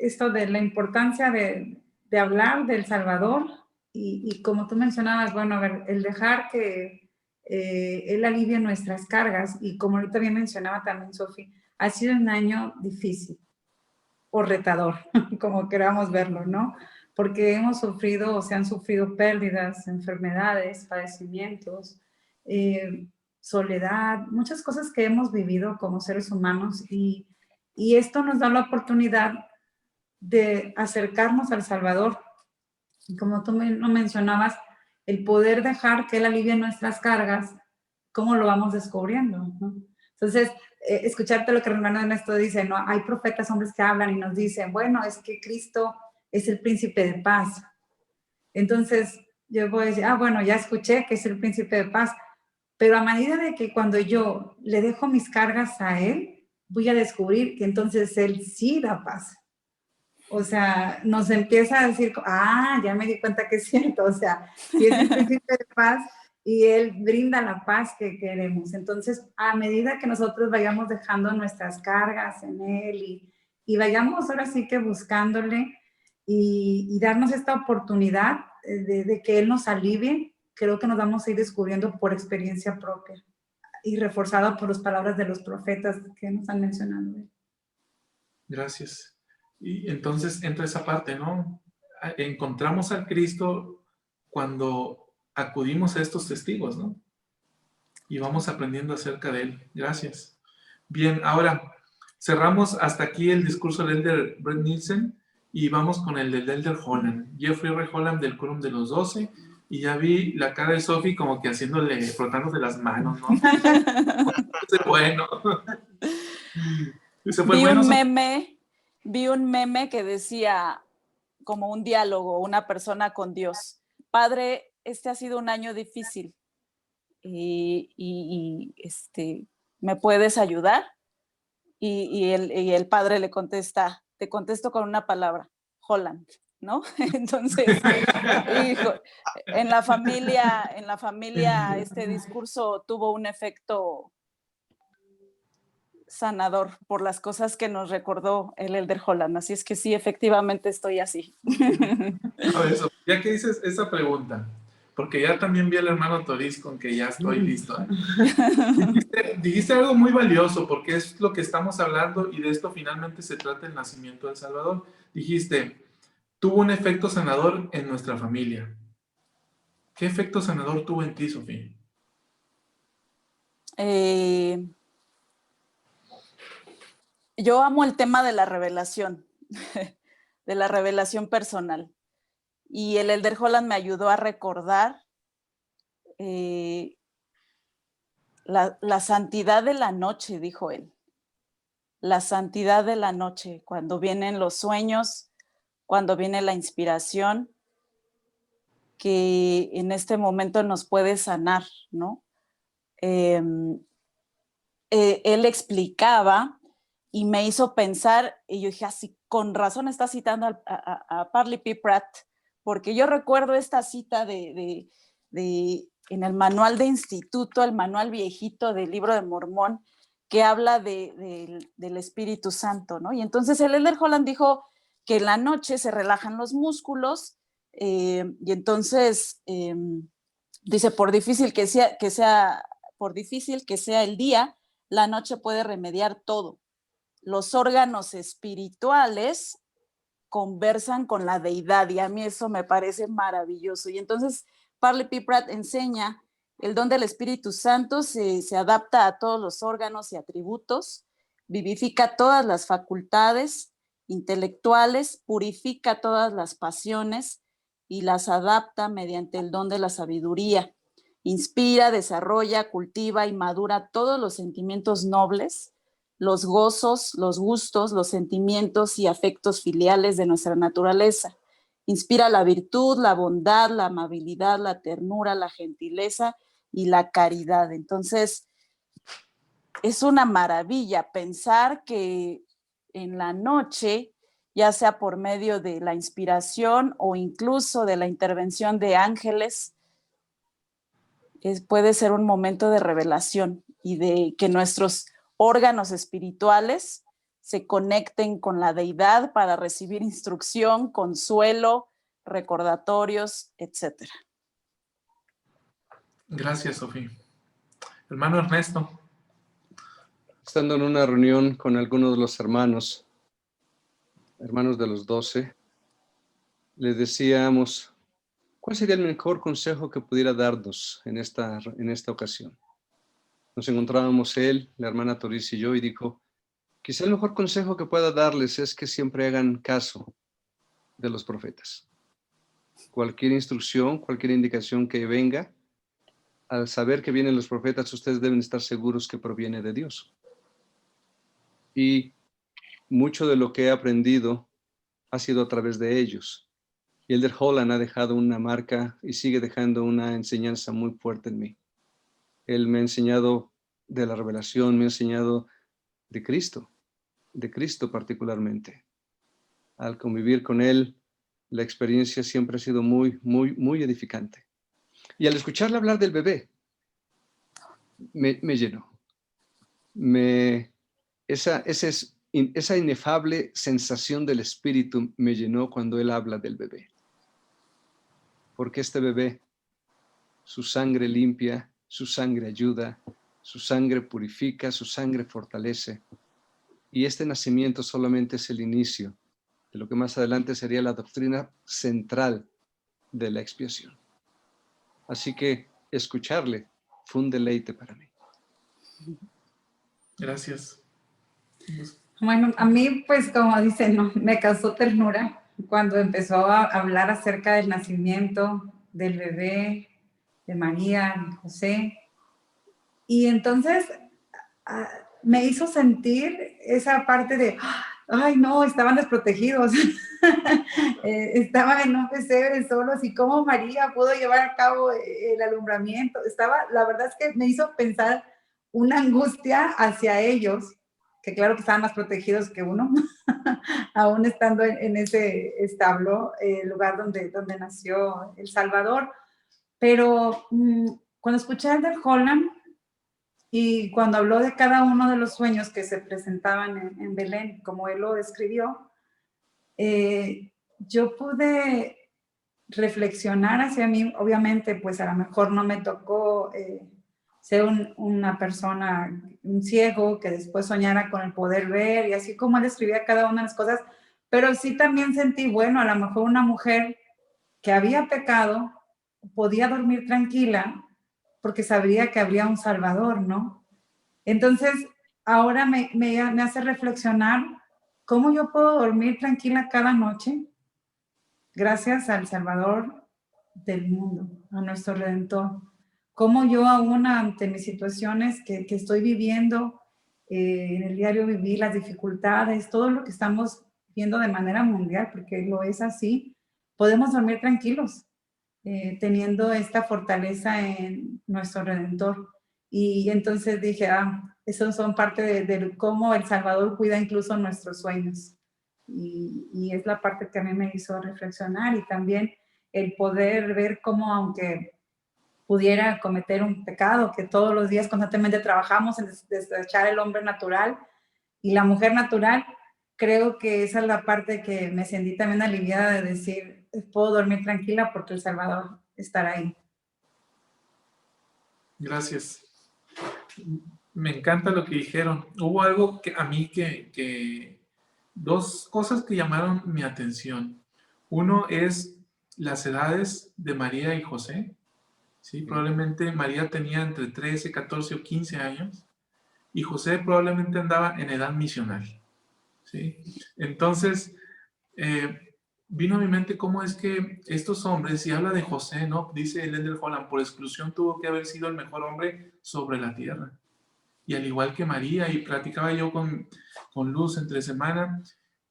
esto de la importancia de hablar del Salvador y como tú mencionabas, bueno, a ver, el dejar que Él alivie nuestras cargas, y como ahorita bien mencionaba también Sofía, ha sido un año difícil o retador, como queramos verlo, ¿no? Porque hemos sufrido o se han sufrido pérdidas, enfermedades, padecimientos, soledad, muchas cosas que hemos vivido como seres humanos y esto nos da la oportunidad de acercarnos al Salvador. Como tú lo mencionabas, el poder dejar que Él alivie nuestras cargas, ¿cómo lo vamos descubriendo, ¿no? Entonces, escucharte lo que el hermano Ernesto dice, ¿no? Hay profetas, hombres que hablan y nos dicen, bueno, es que Cristo es el príncipe de paz. Entonces, yo voy a decir, bueno, ya escuché que es el príncipe de paz, pero a medida de que cuando yo le dejo mis cargas a Él, voy a descubrir que entonces Él sí da paz. O sea, nos empieza a decir, ya me di cuenta que es cierto, o sea, sí es el príncipe de paz y Él brinda la paz que queremos. Entonces, a medida que nosotros vayamos dejando nuestras cargas en Él y vayamos ahora sí que buscándole y darnos esta oportunidad de que Él nos alivie, creo que nos vamos a ir descubriendo por experiencia propia y reforzada por las palabras de los profetas que nos han mencionado. Gracias. Y entonces entra esa parte, ¿no? Encontramos al Cristo cuando acudimos a estos testigos, ¿no? Y vamos aprendiendo acerca de Él. Gracias. Bien, ahora cerramos hasta aquí el discurso del Elder Brett Nielsen y vamos con el del Elder Holland. Jeffrey R. Holland del Quórum de los 12. Y ya vi la cara de Sophie como que frotándose las manos, ¿no? Bueno. Vi un meme que decía, como un diálogo, una persona con Dios: Padre, este ha sido un año difícil y ¿me puedes ayudar? Y el padre le contesta, te contesto con una palabra: Holland, ¿no? Entonces, hijo, en la familia este discurso tuvo un efecto sanador por las cosas que nos recordó el Elder Holland. Así es que sí, efectivamente estoy así. A ver, ya que dices esa pregunta, porque ya también vi al hermano Toriz con que ya estoy listo. Dijiste algo muy valioso, porque es lo que estamos hablando y de esto finalmente se trata el nacimiento del Salvador. Dijiste, tuvo un efecto sanador en nuestra familia. ¿Qué efecto sanador tuvo en ti, Sofía? Yo amo el tema de la revelación, de la revelación personal. Y el Elder Holland me ayudó a recordar la santidad de la noche, dijo él. La santidad de la noche, cuando vienen los sueños, cuando viene la inspiración, que en este momento nos puede sanar, ¿no? Él explicaba y me hizo pensar, y yo dije, así, con razón está citando a Parley P. Pratt, porque yo recuerdo esta cita en el manual de instituto, el manual viejito del Libro de Mormón, que habla del Espíritu Santo, ¿no? Y entonces el Elder Holland dijo que en la noche se relajan los músculos, y entonces dice, por difícil que sea el día, la noche puede remediar todo. Los órganos espirituales conversan con la deidad y a mí eso me parece maravilloso. Y entonces Parley P. Pratt enseña el don del Espíritu Santo se adapta a todos los órganos y atributos, vivifica todas las facultades intelectuales, purifica todas las pasiones y las adapta mediante el don de la sabiduría. Inspira, desarrolla, cultiva y madura todos los sentimientos nobles, los gozos, los gustos, los sentimientos y afectos filiales de nuestra naturaleza. Inspira la virtud, la bondad, la amabilidad, la ternura, la gentileza y la caridad. Entonces, es una maravilla pensar que en la noche, ya sea por medio de la inspiración o incluso de la intervención de ángeles, puede ser un momento de revelación y de que nuestros órganos espirituales se conecten con la deidad para recibir instrucción, consuelo, recordatorios, etc. Gracias, Sofía. Hermano Ernesto. Estando en una reunión con algunos de los hermanos de los 12, les decíamos, ¿cuál sería el mejor consejo que pudiera darnos en esta ocasión? Nos encontrábamos él, la hermana Toriz y yo, y dijo, quizá el mejor consejo que pueda darles es que siempre hagan caso de los profetas. Cualquier instrucción, cualquier indicación que venga, al saber que vienen los profetas, ustedes deben estar seguros que proviene de Dios. Y mucho de lo que he aprendido ha sido a través de ellos. Y Elder Holland ha dejado una marca y sigue dejando una enseñanza muy fuerte en mí. Él me ha enseñado de la revelación, me ha enseñado de Cristo particularmente. Al convivir con él, la experiencia siempre ha sido muy, muy, muy edificante. Y al escucharle hablar del bebé, me llenó. Esa inefable sensación del espíritu me llenó cuando él habla del bebé. Porque este bebé, su sangre limpia, su sangre ayuda, su sangre purifica, su sangre fortalece. Y este nacimiento solamente es el inicio de lo que más adelante sería la doctrina central de la expiación. Así que escucharle fue un deleite para mí. Gracias. Bueno, a mí, pues como dicen, ¿no? Me causó ternura cuando empezó a hablar acerca del nacimiento del bebé, de María, de José. Y entonces me hizo sentir esa parte de, ay no, estaban desprotegidos, estaban en un pesebre solos y cómo María pudo llevar a cabo el alumbramiento. La verdad es que me hizo pensar una angustia hacia ellos, que claro que estaban más protegidos que uno, aún estando en ese establo, el lugar donde nació el Salvador. Pero cuando escuché a Elder Holland y cuando habló de cada uno de los sueños que se presentaban en Belén, como él lo describió, yo pude reflexionar hacia mí. Obviamente, pues a lo mejor no me tocó ser una persona, un ciego, que después soñara con el poder ver, y así como él escribía cada una de las cosas, pero sí también sentí, bueno, a lo mejor una mujer que había pecado podía dormir tranquila porque sabría que habría un Salvador, ¿no? Entonces, ahora me hace reflexionar cómo yo puedo dormir tranquila cada noche gracias al Salvador del mundo, a nuestro Redentor. Cómo yo aún ante mis situaciones que estoy viviendo, en el diario vivir, las dificultades, todo lo que estamos viendo de manera mundial, porque lo es así, podemos dormir tranquilos, teniendo esta fortaleza en nuestro Redentor. Y entonces dije, esos son parte de cómo el Salvador cuida incluso nuestros sueños. Y es la parte que a mí me hizo reflexionar, y también el poder ver cómo, aunque pudiera cometer un pecado, que todos los días constantemente trabajamos en desechar el hombre natural y la mujer natural, creo que esa es la parte que me sentí también aliviada de decir, puedo dormir tranquila porque el Salvador estará ahí. Gracias. Me encanta lo que dijeron. Hubo algo que a mí dos cosas que llamaron mi atención. Uno es las edades de María y José. ¿Sí? Probablemente María tenía entre 13, 14 o 15 años y José probablemente andaba en edad misional. ¿Sí? Entonces, vino a mi mente cómo es que estos hombres, y habla de José, ¿no? Dice Elder Holland, por exclusión tuvo que haber sido el mejor hombre sobre la tierra. Y al igual que María, y platicaba yo con Luz entre semana,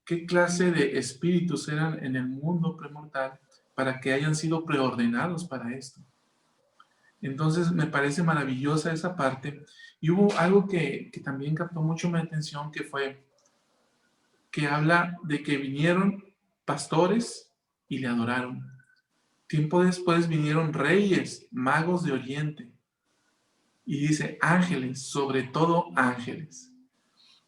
qué clase de espíritus eran en el mundo premortal para que hayan sido preordenados para esto. Entonces me parece maravillosa esa parte. Y hubo algo que también captó mucho mi atención, que fue que habla de que vinieron pastores y le adoraron. Tiempo después vinieron reyes, magos de Oriente. Y dice ángeles, sobre todo ángeles.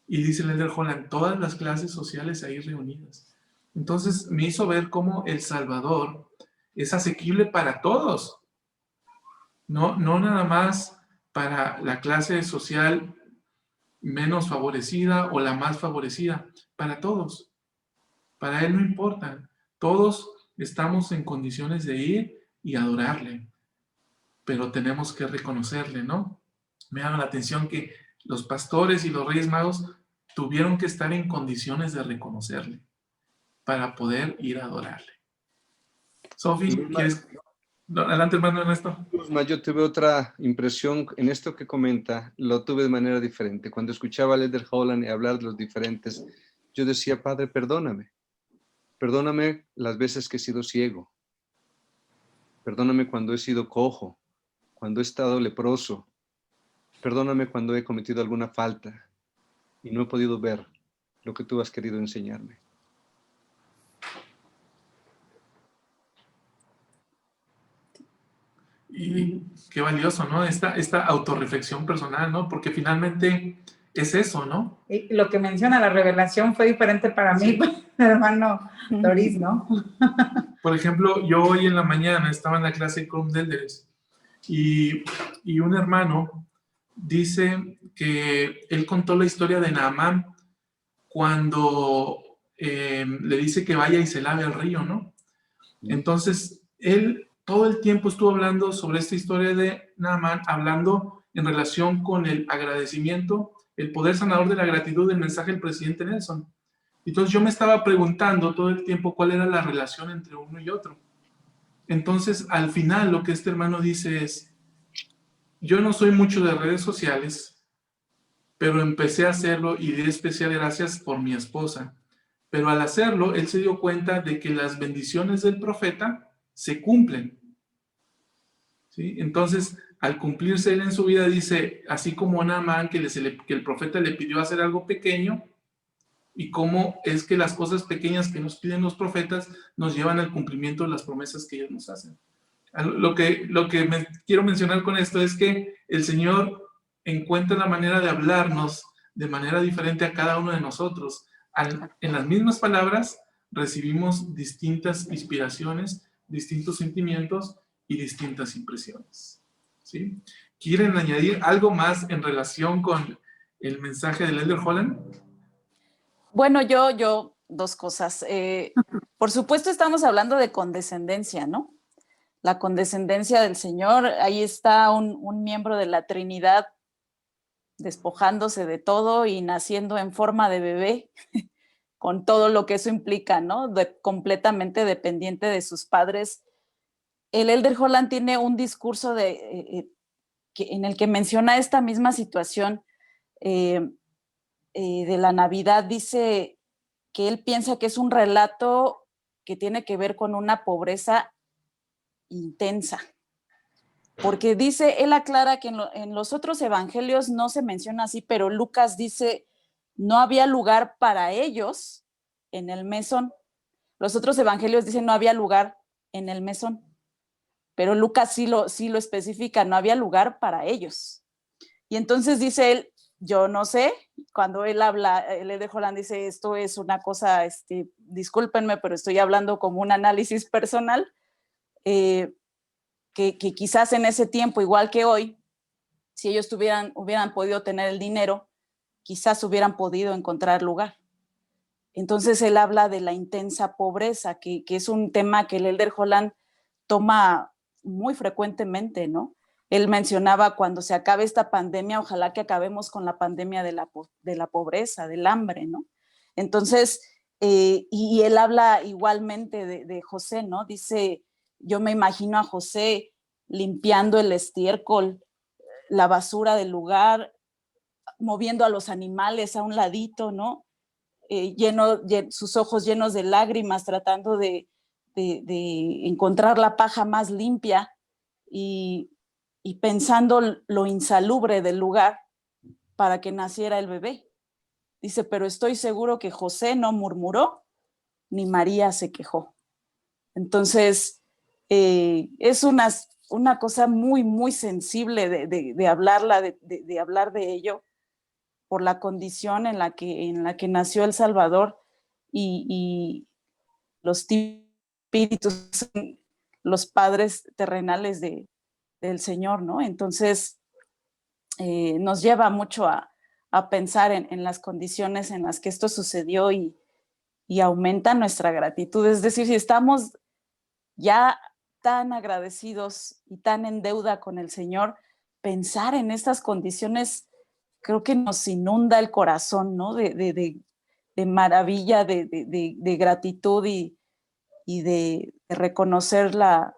Y dice el Elder Holland, todas las clases sociales ahí reunidas. Entonces me hizo ver cómo el Salvador es asequible para todos. No nada más para la clase social menos favorecida o la más favorecida, para todos. Para Él no importa. Todos estamos en condiciones de ir y adorarle, pero tenemos que reconocerle, ¿no? Me llama la atención que los pastores y los reyes magos tuvieron que estar en condiciones de reconocerle para poder ir a adorarle. Sofi, ¿quieres? Adelante, hermano Ernesto. Yo tuve otra impresión en esto que comenta, lo tuve de manera diferente. Cuando escuchaba a Elder Holland hablar de los diferentes, yo decía, Padre, perdóname. Perdóname las veces que he sido ciego. Perdóname cuando he sido cojo, cuando he estado leproso. Perdóname cuando he cometido alguna falta y no he podido ver lo que tú has querido enseñarme. Y qué valioso, ¿no? Esta autorreflexión personal, ¿no? Porque finalmente es eso, ¿no? Y lo que menciona la revelación fue diferente para mí, hermano Doris, ¿no? Por ejemplo, yo hoy en la mañana estaba en la clase Club de Elders y un hermano dice que él contó la historia de Naamán cuando le dice que vaya y se lave al río, ¿no? Entonces, él todo el tiempo estuvo hablando sobre esta historia de Naamán, hablando en relación con el agradecimiento, el poder sanador de la gratitud del mensaje del presidente Nelson. Entonces yo me estaba preguntando todo el tiempo cuál era la relación entre uno y otro. Entonces, al final lo que este hermano dice es, yo no soy mucho de redes sociales, pero empecé a hacerlo y di especial gracias por mi esposa. Pero al hacerlo, él se dio cuenta de que las bendiciones del profeta se cumplen. ¿Sí? Entonces, al cumplirse él en su vida, dice, así como Naamán, que el profeta le pidió hacer algo pequeño, y cómo es que las cosas pequeñas que nos piden los profetas nos llevan al cumplimiento de las promesas que ellos nos hacen. Lo que quiero mencionar con esto es que el Señor encuentra la manera de hablarnos de manera diferente a cada uno de nosotros. En las mismas palabras recibimos distintas inspiraciones distintos sentimientos y distintas impresiones. ¿Sí? ¿Quieren añadir algo más en relación con el mensaje del Elder Holland? Bueno, yo, dos cosas. Por supuesto, estamos hablando de condescendencia, ¿no? La condescendencia del Señor. Ahí está un miembro de la Trinidad despojándose de todo y naciendo en forma de bebé, con todo lo que eso implica, ¿no? Completamente dependiente de sus padres. El Elder Holland tiene un discurso en el que menciona esta misma situación de la Navidad. Dice que él piensa que es un relato que tiene que ver con una pobreza intensa. Porque dice, él aclara que en los otros evangelios no se menciona así, pero Lucas dice, no había lugar para ellos en el mesón. Los otros evangelios dicen, no había lugar en el mesón, pero Lucas sí lo especifica, no había lugar para ellos. Y entonces dice él, yo no sé, cuando él habla, el Elder Holland dice, esto es una cosa, discúlpenme, pero estoy hablando como un análisis personal, que quizás en ese tiempo, igual que hoy, si ellos hubieran podido tener el dinero, quizás hubieran podido encontrar lugar. Entonces él habla de la intensa pobreza, que es un tema que el Elder Holland toma muy frecuentemente, ¿no? Él mencionaba, cuando se acabe esta pandemia, ojalá que acabemos con la pandemia de la pobreza, del hambre, ¿no? Entonces, y él habla igualmente de José, ¿no? Dice, yo me imagino a José limpiando el estiércol, la basura del lugar, moviendo a los animales a un ladito, ¿no? Sus ojos llenos de lágrimas, tratando de encontrar la paja más limpia y pensando lo insalubre del lugar para que naciera el bebé. Dice, pero estoy seguro que José no murmuró, ni María se quejó. Entonces, es una cosa muy, muy sensible de hablarla, de hablar de ello, por la condición en la que nació El Salvador y los espíritus, los padres terrenales del Señor, ¿no? Entonces, nos lleva mucho a pensar en las condiciones en las que esto sucedió y aumenta nuestra gratitud. Es decir, si estamos ya tan agradecidos y tan en deuda con el Señor, pensar en estas condiciones creo que nos inunda el corazón, ¿no? De maravilla, de gratitud y de reconocer la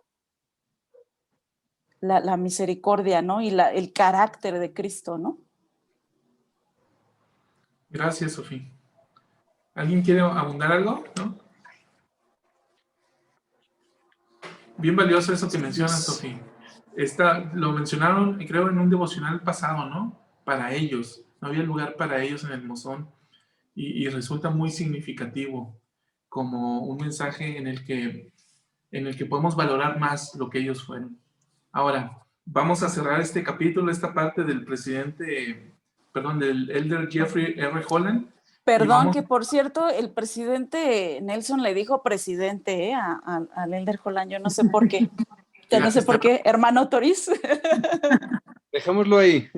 misericordia, ¿no? Y el carácter de Cristo, ¿no? Gracias, Sofía. ¿Alguien quiere abundar algo? ¿No? Bien valioso eso que mencionas, Sofía. Lo mencionaron, creo, en un devocional pasado, ¿no? Para ellos. No había lugar para ellos en el Mozón. Y resulta muy significativo como un mensaje en el que podemos valorar más lo que ellos fueron. Ahora, vamos a cerrar este capítulo, esta parte del del Elder Jeffrey R. Holland. Perdón, que por cierto, el presidente Nelson le dijo presidente al Elder Holland, yo no sé por qué. Ya no sé por qué, hermano Toriz. Dejémoslo ahí.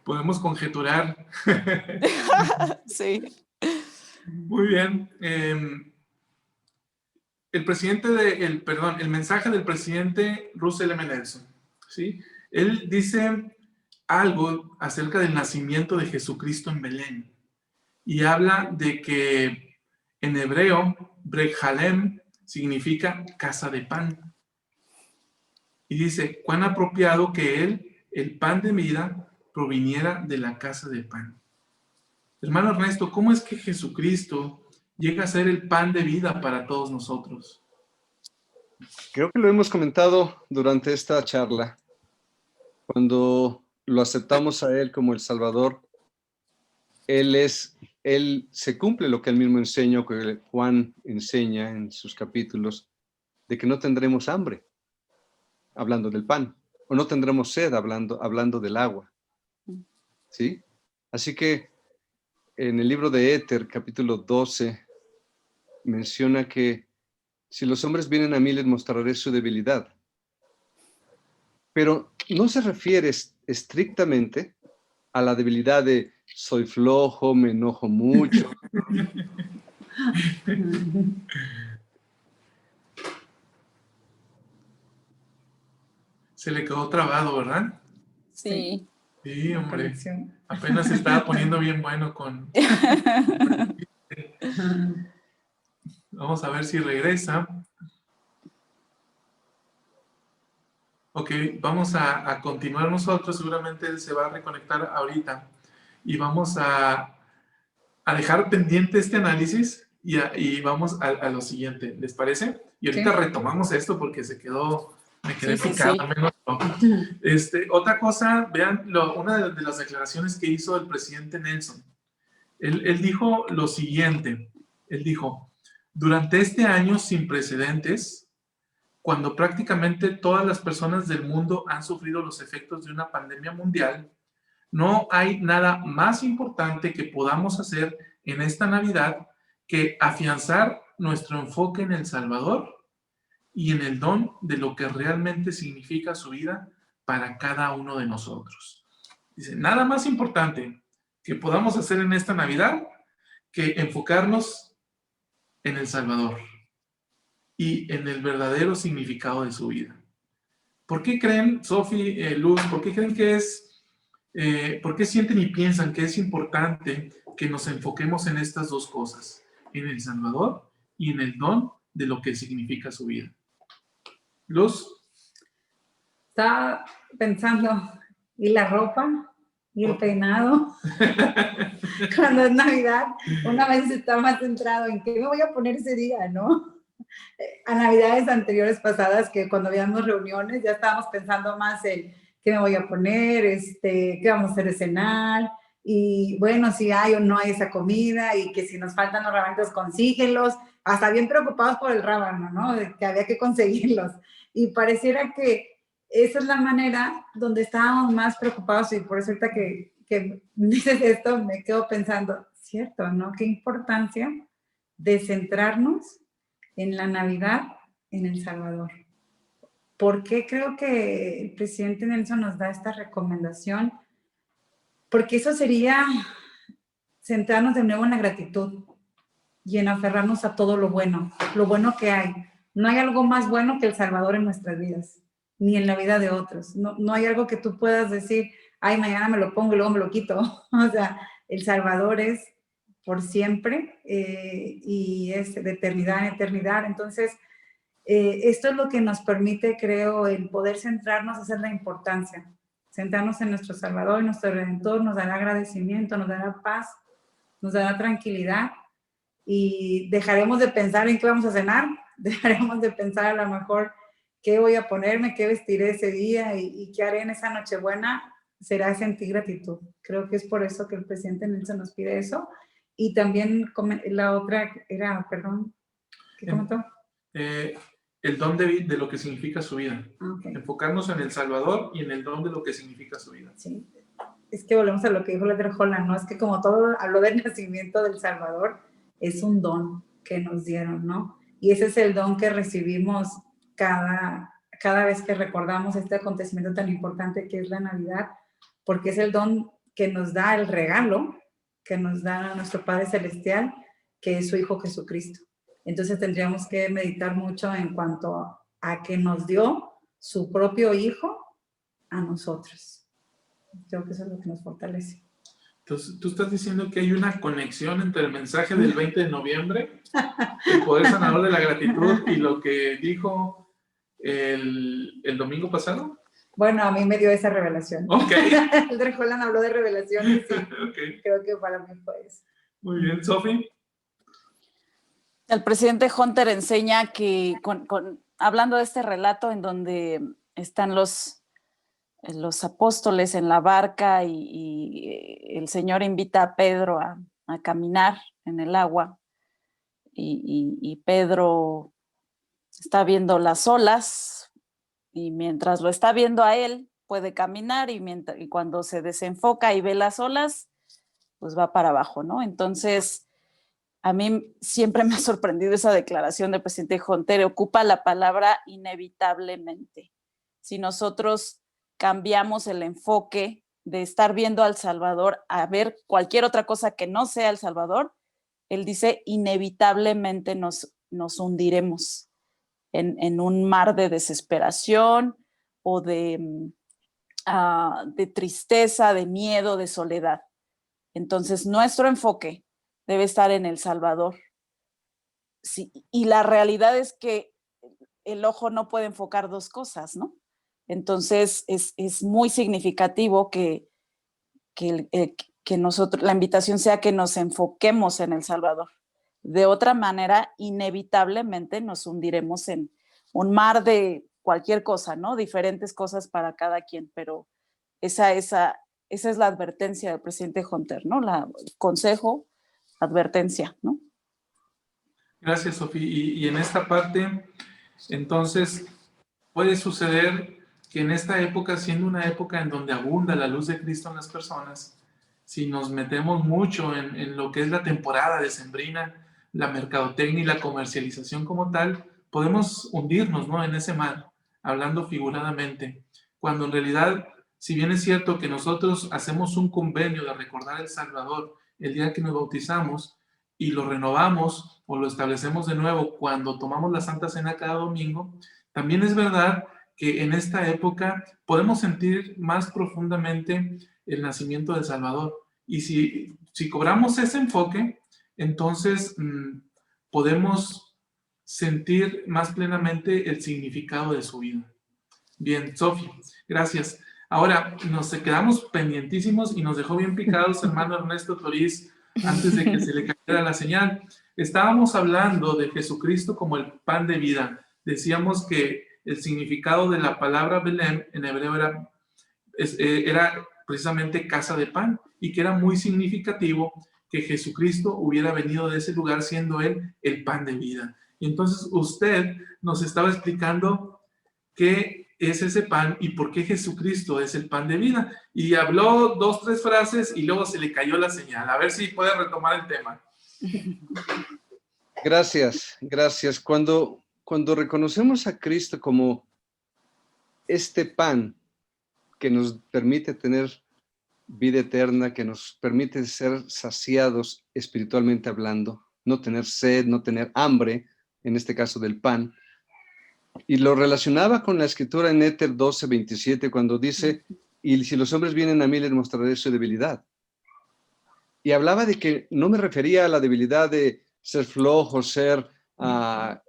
Podemos conjeturar. Sí. Muy bien. El mensaje del presidente Russell M. Nelson, ¿sí? Él dice algo acerca del nacimiento de Jesucristo en Belén y habla de que en hebreo, Brethalem significa casa de pan. Y dice, cuán apropiado que el pan de vida, proviniera de la casa de pan. Hermano Ernesto, ¿cómo es que Jesucristo llega a ser el pan de vida para todos nosotros? Creo que lo hemos comentado durante esta charla. Cuando lo aceptamos a Él como el Salvador, Él se cumple lo que Él mismo enseñó, que Juan enseña en sus capítulos, de que no tendremos hambre, hablando del pan, o no tendremos sed, hablando del agua. ¿Sí? Así que en el libro de Éter, capítulo 12, menciona que si los hombres vienen a mí, les mostraré su debilidad. Pero no se refiere estrictamente a la debilidad de soy flojo, me enojo mucho. Se le quedó trabado, ¿verdad? Sí. Sí, La hombre. conexión. Apenas se estaba poniendo bien bueno con... Vamos a ver si regresa. Ok, vamos a continuar nosotros. Seguramente él se va a reconectar ahorita. Y vamos a dejar pendiente este análisis y vamos a lo siguiente. ¿Les parece? Y ahorita Sí. retomamos esto porque me quedé Sí, sí, picado. sí. Al menos yo. Otra cosa, vean una de las declaraciones que hizo el presidente Nelson. Él dijo lo siguiente. Él dijo, durante este año sin precedentes, cuando prácticamente todas las personas del mundo han sufrido los efectos de una pandemia mundial, no hay nada más importante que podamos hacer en esta Navidad que afianzar nuestro enfoque en El Salvador y en el don de lo que realmente significa su vida para cada uno de nosotros. Dice, nada más importante que podamos hacer en esta Navidad que enfocarnos en El Salvador y en el verdadero significado de su vida. ¿Por qué creen, Sofi, Luz, por qué creen que por qué sienten y piensan que es importante que nos enfoquemos en estas dos cosas, en El Salvador y en el don de lo que significa su vida? Luz. Estaba pensando, ¿y la ropa? ¿Y el peinado? Cuando es Navidad, una vez está más centrado en qué me voy a poner ese día, ¿no? A Navidades anteriores pasadas, que cuando habíamos reuniones, ya estábamos pensando más en qué me voy a poner, qué vamos a hacer de cenar, y bueno, si hay o no hay esa comida, y que si nos faltan los rabanitos, consíguelos, hasta bien preocupados por el rábano, ¿no? De que había que conseguirlos. Y pareciera que esa es la manera donde estábamos más preocupados, y por eso ahorita que dices esto, me quedo pensando, cierto, ¿no? Qué importancia de centrarnos en la Navidad en El Salvador. ¿Por qué creo que el presidente Nelson nos da esta recomendación? Porque eso sería centrarnos de nuevo en la gratitud y en aferrarnos a todo lo bueno que hay. No hay algo más bueno que El Salvador en nuestras vidas, ni en la vida de otros. No hay algo que tú puedas decir, ay, mañana me lo pongo y luego me lo quito. O sea, El Salvador es por siempre y es de eternidad en eternidad. Entonces, esto es lo que nos permite, creo, el poder centrarnos, esa es la importancia. Centrarnos en nuestro Salvador, en nuestro Redentor, nos dará agradecimiento, nos dará paz, nos dará tranquilidad y dejaremos de pensar en qué vamos a cenar, dejaremos de pensar a lo mejor qué voy a ponerme, qué vestiré ese día y qué haré en esa Nochebuena, será sentir gratitud. Creo que es por eso que el presidente Nelson nos pide eso. Y también la otra era, perdón, ¿qué comentó? El don de lo que significa su vida. Okay. Enfocarnos en El Salvador y en el don de lo que significa su vida. Sí. Es que volvemos a lo que dijo Leder Holland, ¿no? Es que como todo habló del nacimiento del Salvador, es un don que nos dieron, ¿no? Y ese es el don que recibimos cada vez que recordamos este acontecimiento tan importante que es la Navidad, porque es el don que nos da el regalo, que nos da nuestro Padre Celestial, que es su Hijo Jesucristo. Entonces tendríamos que meditar mucho en cuanto a que nos dio su propio Hijo a nosotros. Creo que eso es lo que nos fortalece. Entonces, tú estás diciendo que hay una conexión entre el mensaje del 20 de noviembre, el poder sanador de la gratitud, y lo que dijo el domingo pasado. Bueno, a mí me dio esa revelación. Ok. El Holland habló de revelaciones y okay. Creo que para mí fue eso. Muy bien, Sofi. El presidente Hunter enseña que, hablando de este relato en donde están los apóstoles en la barca y el Señor invita a Pedro a caminar en el agua y Pedro está viendo las olas y mientras lo está viendo a él puede caminar y cuando se desenfoca y ve las olas pues va para abajo, ¿no? Entonces, a mí siempre me ha sorprendido esa declaración del presidente Hunter, ocupa la palabra inevitablemente. Si nosotros cambiamos el enfoque de estar viendo a El Salvador a ver cualquier otra cosa que no sea El Salvador, él dice inevitablemente nos hundiremos en un mar de desesperación o de tristeza, de miedo, de soledad. Entonces, nuestro enfoque debe estar en El Salvador. Sí, y la realidad es que el ojo no puede enfocar dos cosas, ¿no? Entonces, es muy significativo que nosotros, la invitación sea que nos enfoquemos en El Salvador. De otra manera, inevitablemente nos hundiremos en un mar de cualquier cosa, ¿no? Diferentes cosas para cada quien, pero esa es la advertencia del presidente Hunter, ¿no? Consejo, advertencia, ¿no? Gracias, Sofía. Y en esta parte, entonces, puede suceder que en esta época, siendo una época en donde abunda la luz de Cristo en las personas, si nos metemos mucho en lo que es la temporada decembrina, la mercadotecnia y la comercialización como tal, podemos hundirnos, ¿no?, en ese mar, hablando figuradamente, cuando en realidad, si bien es cierto que nosotros hacemos un convenio de recordar El Salvador el día que nos bautizamos y lo renovamos o lo establecemos de nuevo cuando tomamos la Santa Cena cada domingo, también es verdad que en esta época podemos sentir más profundamente el nacimiento del Salvador. Y si cobramos ese enfoque, entonces podemos sentir más plenamente el significado de su vida. Bien, Sofía, gracias. Ahora, nos quedamos pendientísimos y nos dejó bien picados hermano Ernesto Toriz antes de que se le cayera la señal. Estábamos hablando de Jesucristo como el pan de vida. Decíamos que el significado de la palabra Belén en hebreo era precisamente casa de pan y que era muy significativo que Jesucristo hubiera venido de ese lugar siendo él el pan de vida. Y entonces usted nos estaba explicando qué es ese pan y por qué Jesucristo es el pan de vida. Y habló 2, 3 frases y luego se le cayó la señal. A ver si puede retomar el tema. Gracias, gracias. Cuando reconocemos a Cristo como este pan que nos permite tener vida eterna, que nos permite ser saciados espiritualmente hablando, no tener sed, no tener hambre, en este caso del pan, y lo relacionaba con la escritura en Éter 12:27, cuando dice, y si los hombres vienen a mí, les mostraré su debilidad. Y hablaba de que no me refería a la debilidad de ser flojos, ser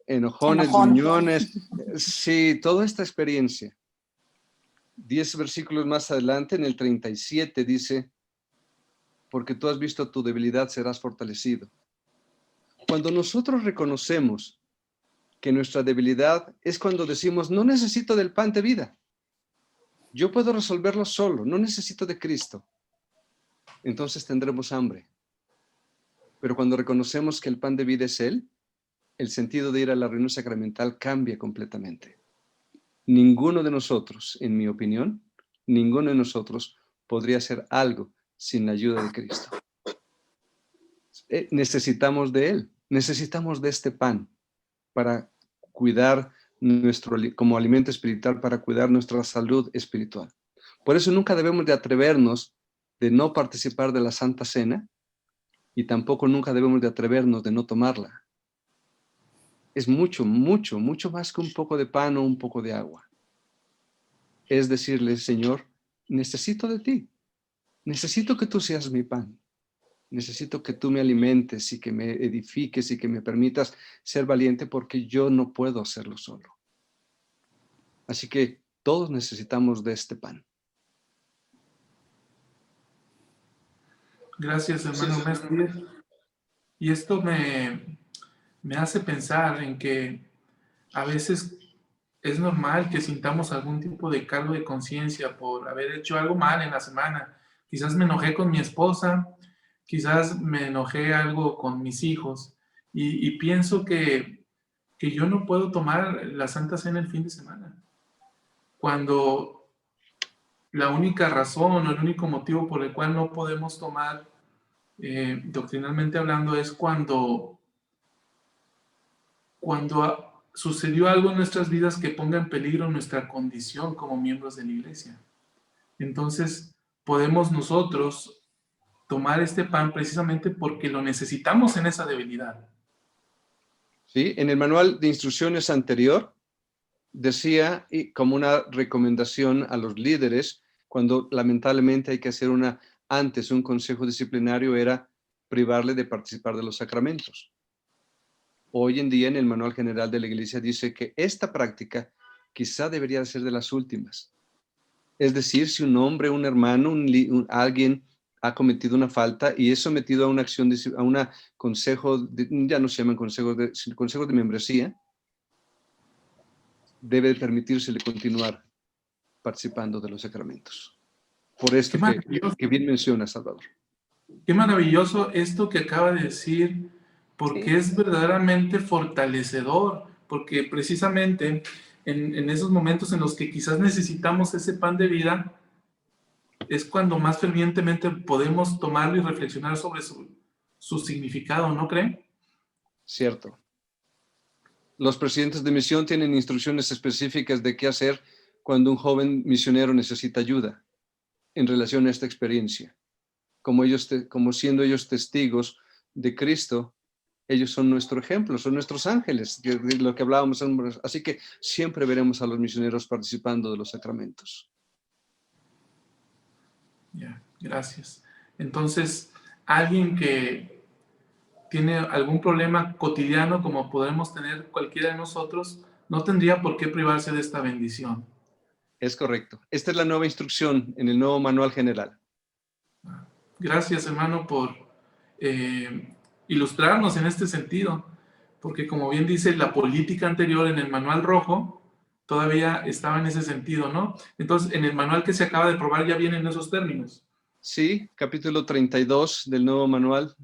enojones, gruñones. Sí, toda esta experiencia. 10 versículos más adelante, en el 37, dice, porque tú has visto tu debilidad, serás fortalecido. Cuando nosotros reconocemos que nuestra debilidad es cuando decimos, no necesito del pan de vida. Yo puedo resolverlo solo, no necesito de Cristo. Entonces tendremos hambre. Pero cuando reconocemos que el pan de vida es Él, el sentido de ir a la reunión sacramental cambia completamente. Ninguno de nosotros, en mi opinión, ninguno de nosotros podría hacer algo sin la ayuda de Cristo. Necesitamos de Él, necesitamos de este pan para cuidar como alimento espiritual, para cuidar nuestra salud espiritual. Por eso nunca debemos de atrevernos de no participar de la Santa Cena y tampoco nunca debemos de atrevernos de no tomarla. Es mucho, mucho, mucho más que un poco de pan o un poco de agua. Es decirle, Señor, necesito de ti. Necesito que tú seas mi pan. Necesito que tú me alimentes y que me edifiques y que me permitas ser valiente porque yo no puedo hacerlo solo. Así que todos necesitamos de este pan. Gracias, hermano Mestre. Y esto me hace pensar en que a veces es normal que sintamos algún tipo de cargo de conciencia por haber hecho algo mal en la semana. Quizás me enojé con mi esposa, quizás me enojé algo con mis hijos y pienso que yo no puedo tomar la Santa Cena el fin de semana. Cuando la única razón o el único motivo por el cual no podemos tomar doctrinalmente hablando, es cuando sucedió algo en nuestras vidas que ponga en peligro nuestra condición como miembros de la iglesia. Entonces, podemos nosotros tomar este pan precisamente porque lo necesitamos en esa debilidad. Sí, en el manual de instrucciones anterior decía, y como una recomendación a los líderes, cuando lamentablemente hay que hacer antes un consejo disciplinario, era privarle de participar de los sacramentos. Hoy en día en el manual general de la iglesia dice que esta práctica quizá debería ser de las últimas. Es decir, si un hombre, un hermano, alguien ha cometido una falta y es sometido a una acción, a un consejo, ya no se llaman consejos de membresía, debe permitírsele continuar participando de los sacramentos. Por esto que bien menciona Salvador. Qué maravilloso esto que acaba de decir, porque Sí. es verdaderamente fortalecedor, porque precisamente en esos momentos en los que quizás necesitamos ese pan de vida, es cuando más fervientemente podemos tomarlo y reflexionar sobre su significado, ¿no creen? Cierto. Los presidentes de misión tienen instrucciones específicas de qué hacer cuando un joven misionero necesita ayuda en relación a esta experiencia. Como siendo ellos testigos de Cristo, ellos son nuestro ejemplo, son nuestros ángeles, de lo que hablábamos. Así que siempre veremos a los misioneros participando de los sacramentos. Ya, gracias. Entonces, alguien que tiene algún problema cotidiano, como podemos tener cualquiera de nosotros, no tendría por qué privarse de esta bendición. Es correcto. Esta es la nueva instrucción en el nuevo manual general. Gracias, hermano, por ilustrarnos en este sentido, porque como bien dice la política anterior en el manual rojo, todavía estaba en ese sentido, ¿no? Entonces, en el manual que se acaba de probar ya vienen esos términos. Sí, capítulo 32 del nuevo manual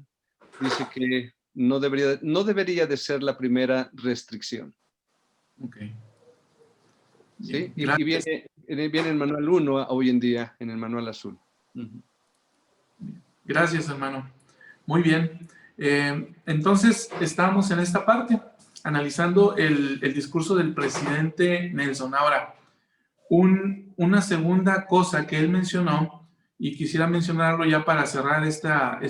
dice que no debería de ser la primera restricción. Ok. ¿Sí? Bien, Y viene el manual 1 hoy en día, en el manual azul. gracias, hermano. Muy bien. Entonces, estamos en esta parte, analizando el discurso del presidente Nelson. Ahora, una segunda cosa que él mencionó, y quisiera mencionarlo ya para cerrar esta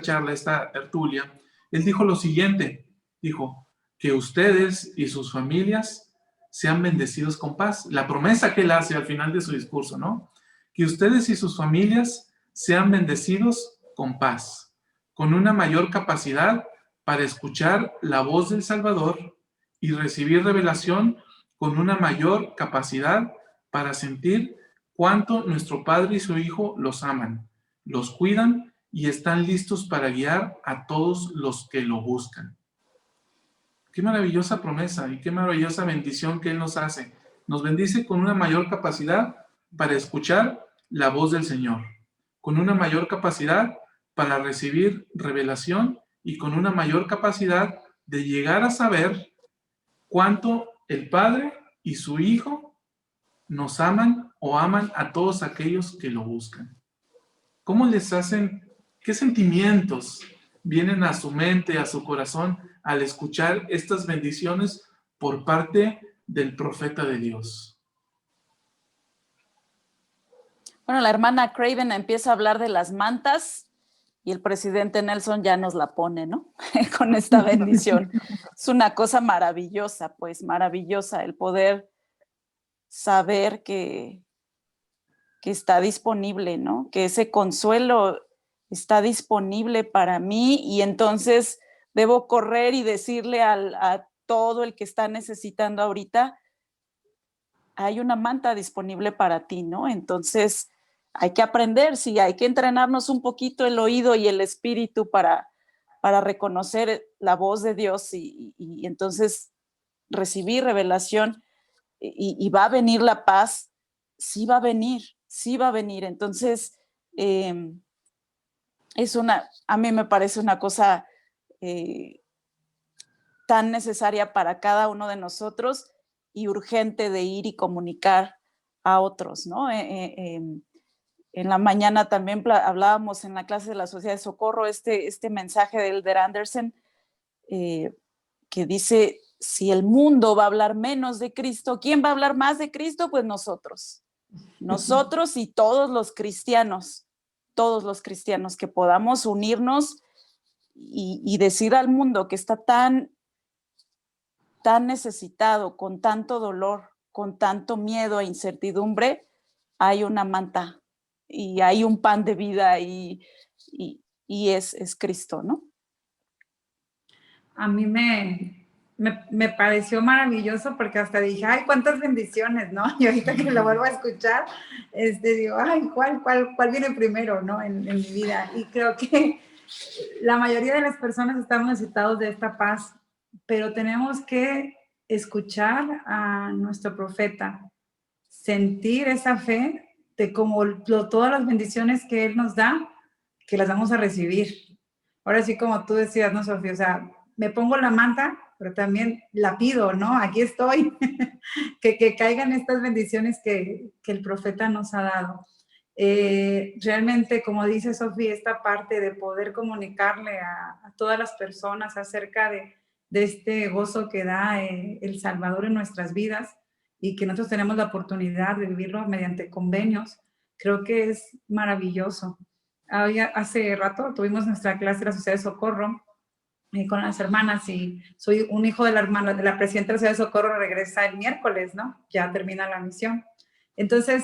charla, esta tertulia, él dijo lo siguiente, dijo, que ustedes y sus familias sean bendecidos con paz. La promesa que él hace al final de su discurso, ¿no? Que ustedes y sus familias sean bendecidos con paz, con una mayor capacidad para escuchar la voz del Salvador y recibir revelación con una mayor capacidad para sentir cuánto nuestro Padre y su Hijo los aman, los cuidan y están listos para guiar a todos los que lo buscan. Qué maravillosa promesa y qué maravillosa bendición que Él nos hace. Nos bendice con una mayor capacidad para escuchar la voz del Señor, con una mayor capacidad para recibir revelación y con una mayor capacidad de llegar a saber cuánto el Padre y su Hijo nos aman o aman a todos aquellos que lo buscan. ¿Cómo les hacen? ¿Qué sentimientos vienen a su mente, a su corazón, al escuchar estas bendiciones por parte del profeta de Dios? Bueno, la hermana Craven empieza a hablar de las mantas y el presidente Nelson ya nos la pone, ¿no? Con esta bendición. Es una cosa maravillosa, pues maravillosa el poder saber que está disponible, ¿no? Que ese consuelo está disponible para mí y entonces debo correr y decirle a todo el que está necesitando ahorita, hay una manta disponible para ti, ¿no? Entonces hay que aprender, sí, hay que entrenarnos un poquito el oído y el espíritu para reconocer la voz de Dios y entonces recibir revelación y va a venir la paz, sí va a venir, sí va a venir. Entonces, a mí me parece una cosa tan necesaria para cada uno de nosotros y urgente de ir y comunicar a otros, ¿no? En la mañana también hablábamos en la clase de la Sociedad de Socorro este mensaje de Elder Anderson, que dice, si el mundo va a hablar menos de Cristo, ¿quién va a hablar más de Cristo? Pues nosotros. Nosotros y todos los cristianos que podamos unirnos y decir al mundo que está tan necesitado, con tanto dolor, con tanto miedo e incertidumbre, hay una manta y hay un pan de vida y es Cristo, ¿no? A mí me pareció maravilloso porque hasta dije, ay, cuántas bendiciones, ¿no? Y ahorita que lo vuelvo a escuchar, digo, ay, ¿cuál viene primero, ¿no? En mi vida. Y creo que la mayoría de las personas estamos necesitados de esta paz, pero tenemos que escuchar a nuestro profeta, sentir esa fe de como todas las bendiciones que Él nos da, que las vamos a recibir. Ahora sí, como tú decías, ¿no, Sofía? O sea, me pongo la manta, pero también la pido, ¿no? Aquí estoy. que caigan estas bendiciones que el profeta nos ha dado. Realmente, como dice Sofía, esta parte de poder comunicarle a todas las personas acerca de este gozo que da el Salvador en nuestras vidas y que nosotros tenemos la oportunidad de vivirlo mediante convenios, creo que es maravilloso. Hace rato tuvimos nuestra clase de la Sociedad de Socorro con las hermanas y soy un hijo de la hermana de la presidenta de la Sociedad de Socorro, regresa el miércoles, ¿no? Ya termina la misión. Entonces,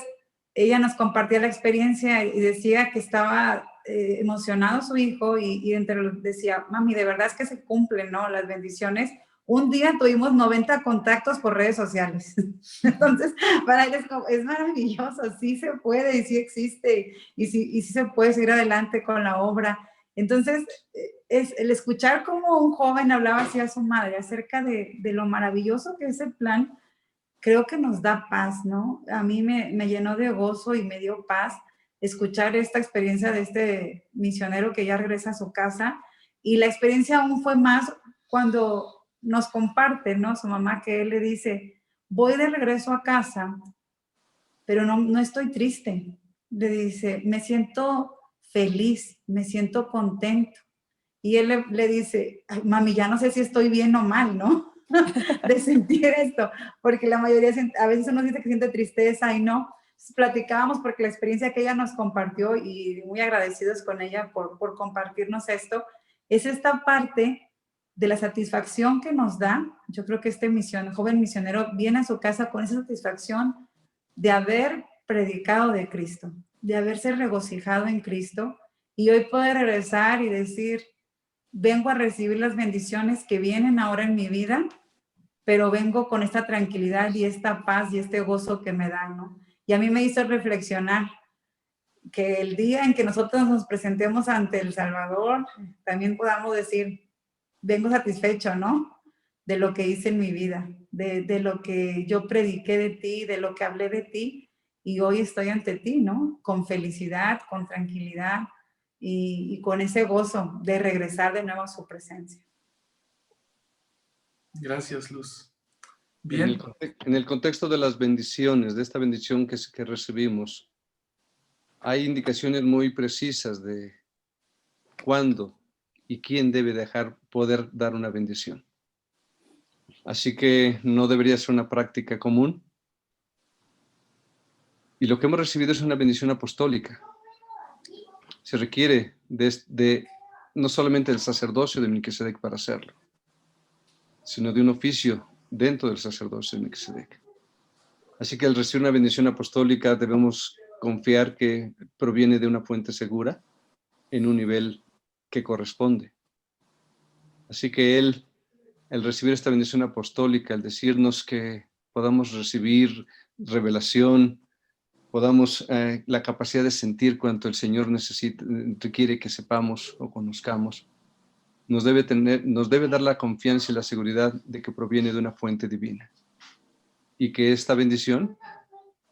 ella nos compartía la experiencia y decía que estaba emocionado su hijo y decía, mami, de verdad es que se cumplen, ¿no? Las bendiciones. Un día tuvimos 90 contactos por redes sociales. Entonces, para él es maravilloso, sí se puede y sí existe y sí se puede seguir adelante con la obra. Entonces, es el escuchar cómo un joven hablaba así a su madre acerca de lo maravilloso que es el plan, creo que nos da paz, ¿no? A mí me llenó de gozo y me dio paz escuchar esta experiencia de este misionero que ya regresa a su casa, y la experiencia aún fue más cuando nos comparte, ¿no? Su mamá, que él le dice, voy de regreso a casa, pero no estoy triste. Le dice, me siento feliz, me siento contento. Y él le dice, ay, mami, ya no sé si estoy bien o mal, ¿no? De sentir esto, porque la mayoría, a veces uno siente que siente tristeza y no. Entonces, platicábamos porque la experiencia que ella nos compartió, y muy agradecidos con ella por compartirnos esto, es esta parte de la satisfacción que nos da. Yo creo que este joven misionero viene a su casa con esa satisfacción de haber predicado de Cristo, de haberse regocijado en Cristo, y hoy poder regresar y decir, vengo a recibir las bendiciones que vienen ahora en mi vida, pero vengo con esta tranquilidad y esta paz y este gozo que me dan, ¿no? Y a mí me hizo reflexionar que el día en que nosotros nos presentemos ante el Salvador, también podamos decir, vengo satisfecho, ¿no? De lo que hice en mi vida, de lo que yo prediqué de ti, de lo que hablé de ti, y hoy estoy ante ti, ¿no? Con felicidad, con tranquilidad y con ese gozo de regresar de nuevo a su presencia. Gracias, Luz. Bien. En el contexto de las bendiciones, de esta bendición que recibimos, hay indicaciones muy precisas de cuándo y quién debe poder dar una bendición. Así que no debería ser una práctica común. Y lo que hemos recibido es una bendición apostólica. Se requiere no solamente del sacerdocio de Melquisedec para hacerlo, sino de un oficio dentro del sacerdocio de Melquisedec. Así que al recibir una bendición apostólica debemos confiar que proviene de una fuente segura en un nivel que corresponde. Así que el recibir esta bendición apostólica, el decirnos que podamos recibir revelación, podamos la capacidad de sentir cuanto el Señor requiere que sepamos o conozcamos, nos debe dar la confianza y la seguridad de que proviene de una fuente divina y que esta bendición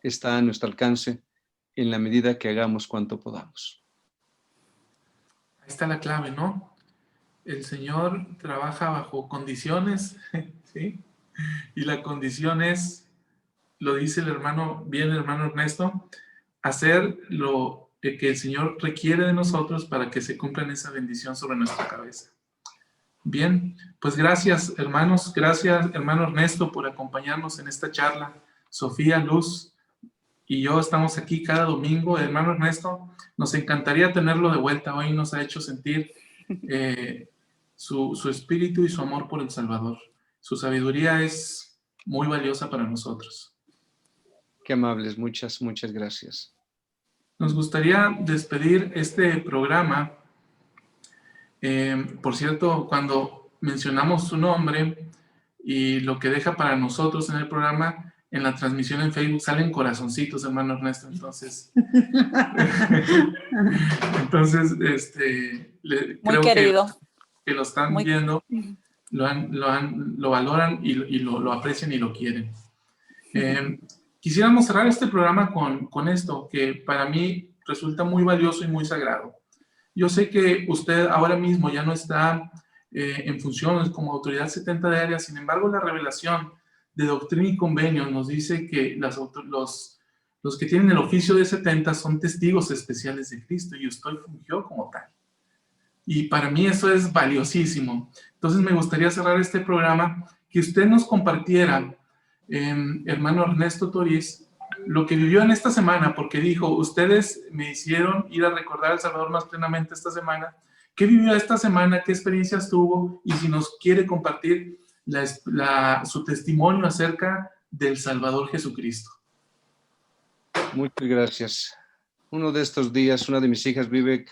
está a nuestro alcance en la medida que hagamos cuanto podamos. Ahí está la clave, ¿no? El Señor trabaja bajo condiciones, ¿sí? Y la condición es, lo dice el hermano Ernesto, hacer lo que el Señor requiere de nosotros para que se cumplan esa bendición sobre nuestra cabeza. Bien, pues gracias hermanos, gracias hermano Ernesto por acompañarnos en esta charla. Sofía, Luz y yo estamos aquí cada domingo. Hermano Ernesto, nos encantaría tenerlo de vuelta. Hoy nos ha hecho sentir su espíritu y su amor por El Salvador. Su sabiduría es muy valiosa para nosotros. Qué amables, muchas gracias. Nos gustaría despedir este programa. Por cierto, cuando mencionamos su nombre y lo que deja para nosotros en el programa, en la transmisión en Facebook salen corazoncitos, hermano Ernesto. Entonces, Muy creo querido. que lo están Muy... viendo, lo valoran y lo aprecian y lo quieren. Quisiéramos cerrar este programa con esto, que para mí resulta muy valioso y muy sagrado. Yo sé que usted ahora mismo ya no está en funciones como autoridad 70 de área, sin embargo, la revelación de Doctrina y Convenio nos dice que los que tienen el oficio de 70 son testigos especiales de Cristo y usted fungió como tal. Y para mí eso es valiosísimo. Entonces me gustaría cerrar este programa, que usted nos compartiera, hermano Ernesto Toriz, lo que vivió en esta semana, porque dijo, ustedes me hicieron ir a recordar a El Salvador más plenamente esta semana. ¿Qué vivió esta semana? ¿Qué experiencias tuvo? Y si nos quiere compartir su testimonio acerca del Salvador Jesucristo. Muchas gracias. Uno de estos días, una de mis hijas vive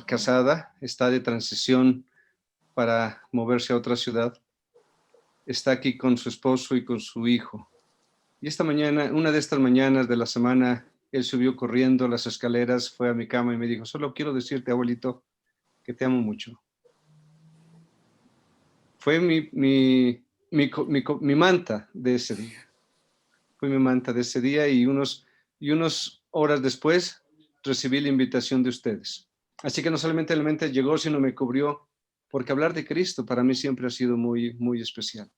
casada, está de transición para moverse a otra ciudad. Está aquí con su esposo y con su hijo. Y esta mañana, una de estas mañanas de la semana, él subió corriendo las escaleras, fue a mi cama y me dijo, solo quiero decirte, abuelito, que te amo mucho. Fue mi manta de ese día. Fue mi manta de ese día y unos horas después recibí la invitación de ustedes. Así que no solamente la mente llegó, sino me cubrió, porque hablar de Cristo para mí siempre ha sido muy, muy especial.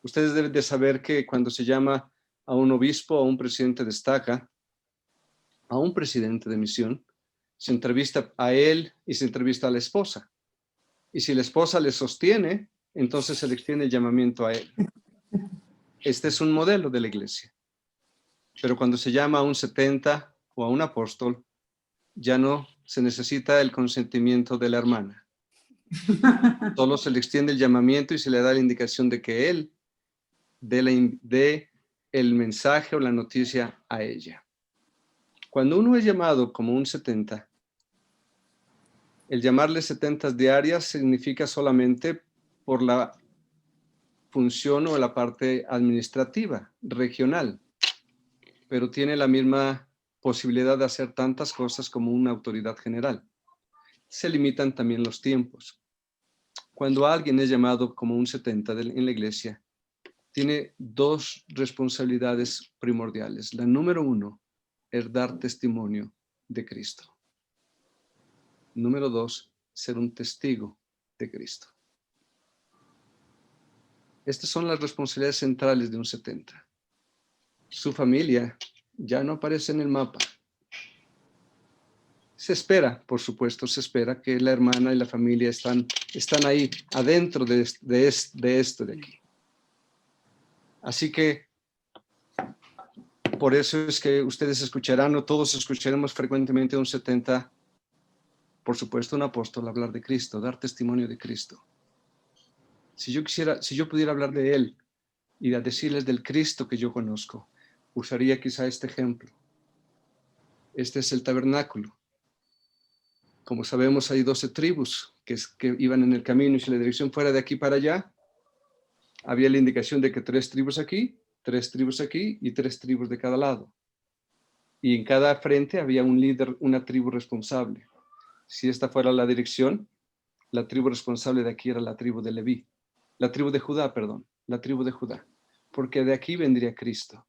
Ustedes deben de saber que cuando se llama a un obispo, a un presidente de estaca, a un presidente de misión, se entrevista a él y se entrevista a la esposa. Y si la esposa le sostiene, entonces se le extiende el llamamiento a él. Este es un modelo de la iglesia. Pero cuando se llama a un 70 o a un apóstol, ya no se necesita el consentimiento de la hermana. Solo se le extiende el llamamiento y se le da la indicación de que él dé el mensaje o la noticia a ella. Cuando uno es llamado como un 70, el llamarle 70 diarias significa solamente por la función o la parte administrativa, regional, pero tiene la misma posibilidad de hacer tantas cosas como una autoridad general. Se limitan también los tiempos. Cuando alguien es llamado como un 70 en la iglesia, tiene dos responsabilidades primordiales. La número 1 es dar testimonio de Cristo. Número 2, ser un testigo de Cristo. Estas son las responsabilidades centrales de un 70. Su familia ya no aparece en el mapa. Se espera, por supuesto, se espera que la hermana y la familia están ahí, adentro de esto de aquí. Así que, por eso es que ustedes escucharán, o todos escucharemos frecuentemente a un 70, por supuesto, un apóstol hablar de Cristo, dar testimonio de Cristo. Si yo pudiera hablar de Él y decirles del Cristo que yo conozco, usaría quizá este ejemplo. Este es el tabernáculo. Como sabemos, hay 12 tribus que iban en el camino y si la dirección fuera de aquí para allá, había la indicación de que 3 tribus aquí, 3 tribus aquí y 3 tribus de cada lado. Y en cada frente había un líder, una tribu responsable. Si esta fuera la dirección, la tribu responsable de aquí era la tribu de Leví. La tribu de Judá, perdón. La tribu de Judá. Porque de aquí vendría Cristo.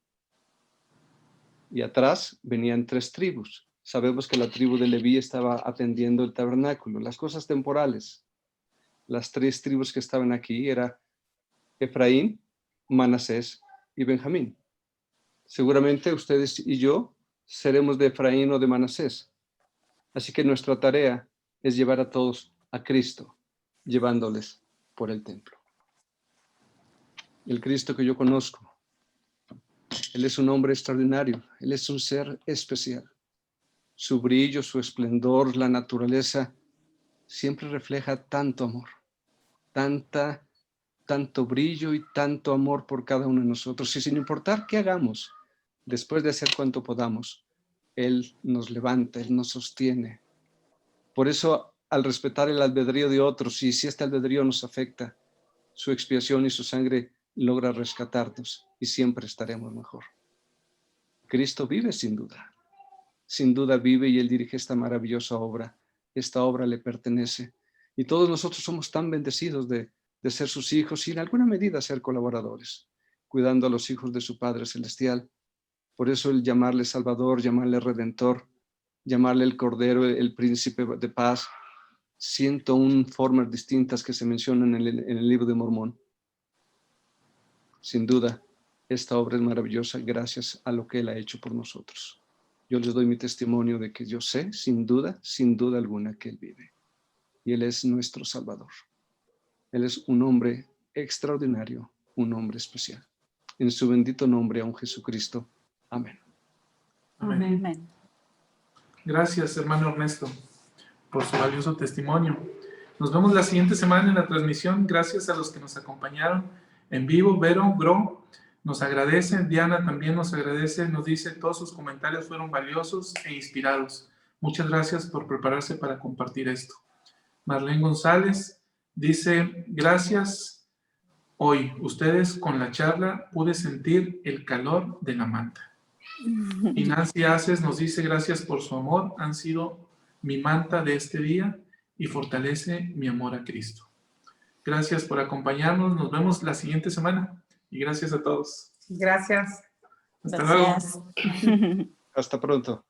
Y atrás venían 3 tribus. Sabemos que la tribu de Leví estaba atendiendo el tabernáculo, las cosas temporales. Las 3 tribus que estaban aquí eran Efraín, Manasés y Benjamín. Seguramente ustedes y yo seremos de Efraín o de Manasés. Así que nuestra tarea es llevar a todos a Cristo, llevándoles por el templo. El Cristo que yo conozco, Él es un hombre extraordinario, Él es un ser especial. Su brillo, su esplendor, la naturaleza, siempre refleja tanto amor, tanto brillo y tanto amor por cada uno de nosotros. Y sin importar qué hagamos, después de hacer cuanto podamos, Él nos levanta, Él nos sostiene. Por eso, al respetar el albedrío de otros, y si este albedrío nos afecta, su expiación y su sangre logra rescatarnos y siempre estaremos mejor. Cristo vive sin duda vive, y Él dirige esta maravillosa obra. Esta obra le pertenece y todos nosotros somos tan bendecidos de ser sus hijos y en alguna medida ser colaboradores, cuidando a los hijos de su Padre Celestial. Por eso el llamarle Salvador, llamarle Redentor, llamarle el Cordero, el Príncipe de Paz, 101 formas distintas que se mencionan en el libro de Mormón. Sin duda, esta obra es maravillosa gracias a lo que Él ha hecho por nosotros. Yo les doy mi testimonio de que yo sé, sin duda alguna, que Él vive. Y Él es nuestro Salvador. Él es un hombre extraordinario, un hombre especial. En su bendito nombre, a un Jesucristo. Amén. Amén. Amén. Gracias, hermano Ernesto, por su valioso testimonio. Nos vemos la siguiente semana en la transmisión. Gracias a los que nos acompañaron en vivo. Vero, Gro, nos agradece. Diana también nos agradece. Nos dice, todos sus comentarios fueron valiosos e inspirados. Muchas gracias por prepararse para compartir esto. Marlene González dice, gracias. Hoy, ustedes con la charla pude sentir el calor de la manta. Y Nancy Aces nos dice, gracias por su amor, han sido mi manta de este día y fortalece mi amor a Cristo. Gracias por acompañarnos, nos vemos la siguiente semana y gracias a todos. Gracias. Hasta Gracias. luego. Hasta pronto.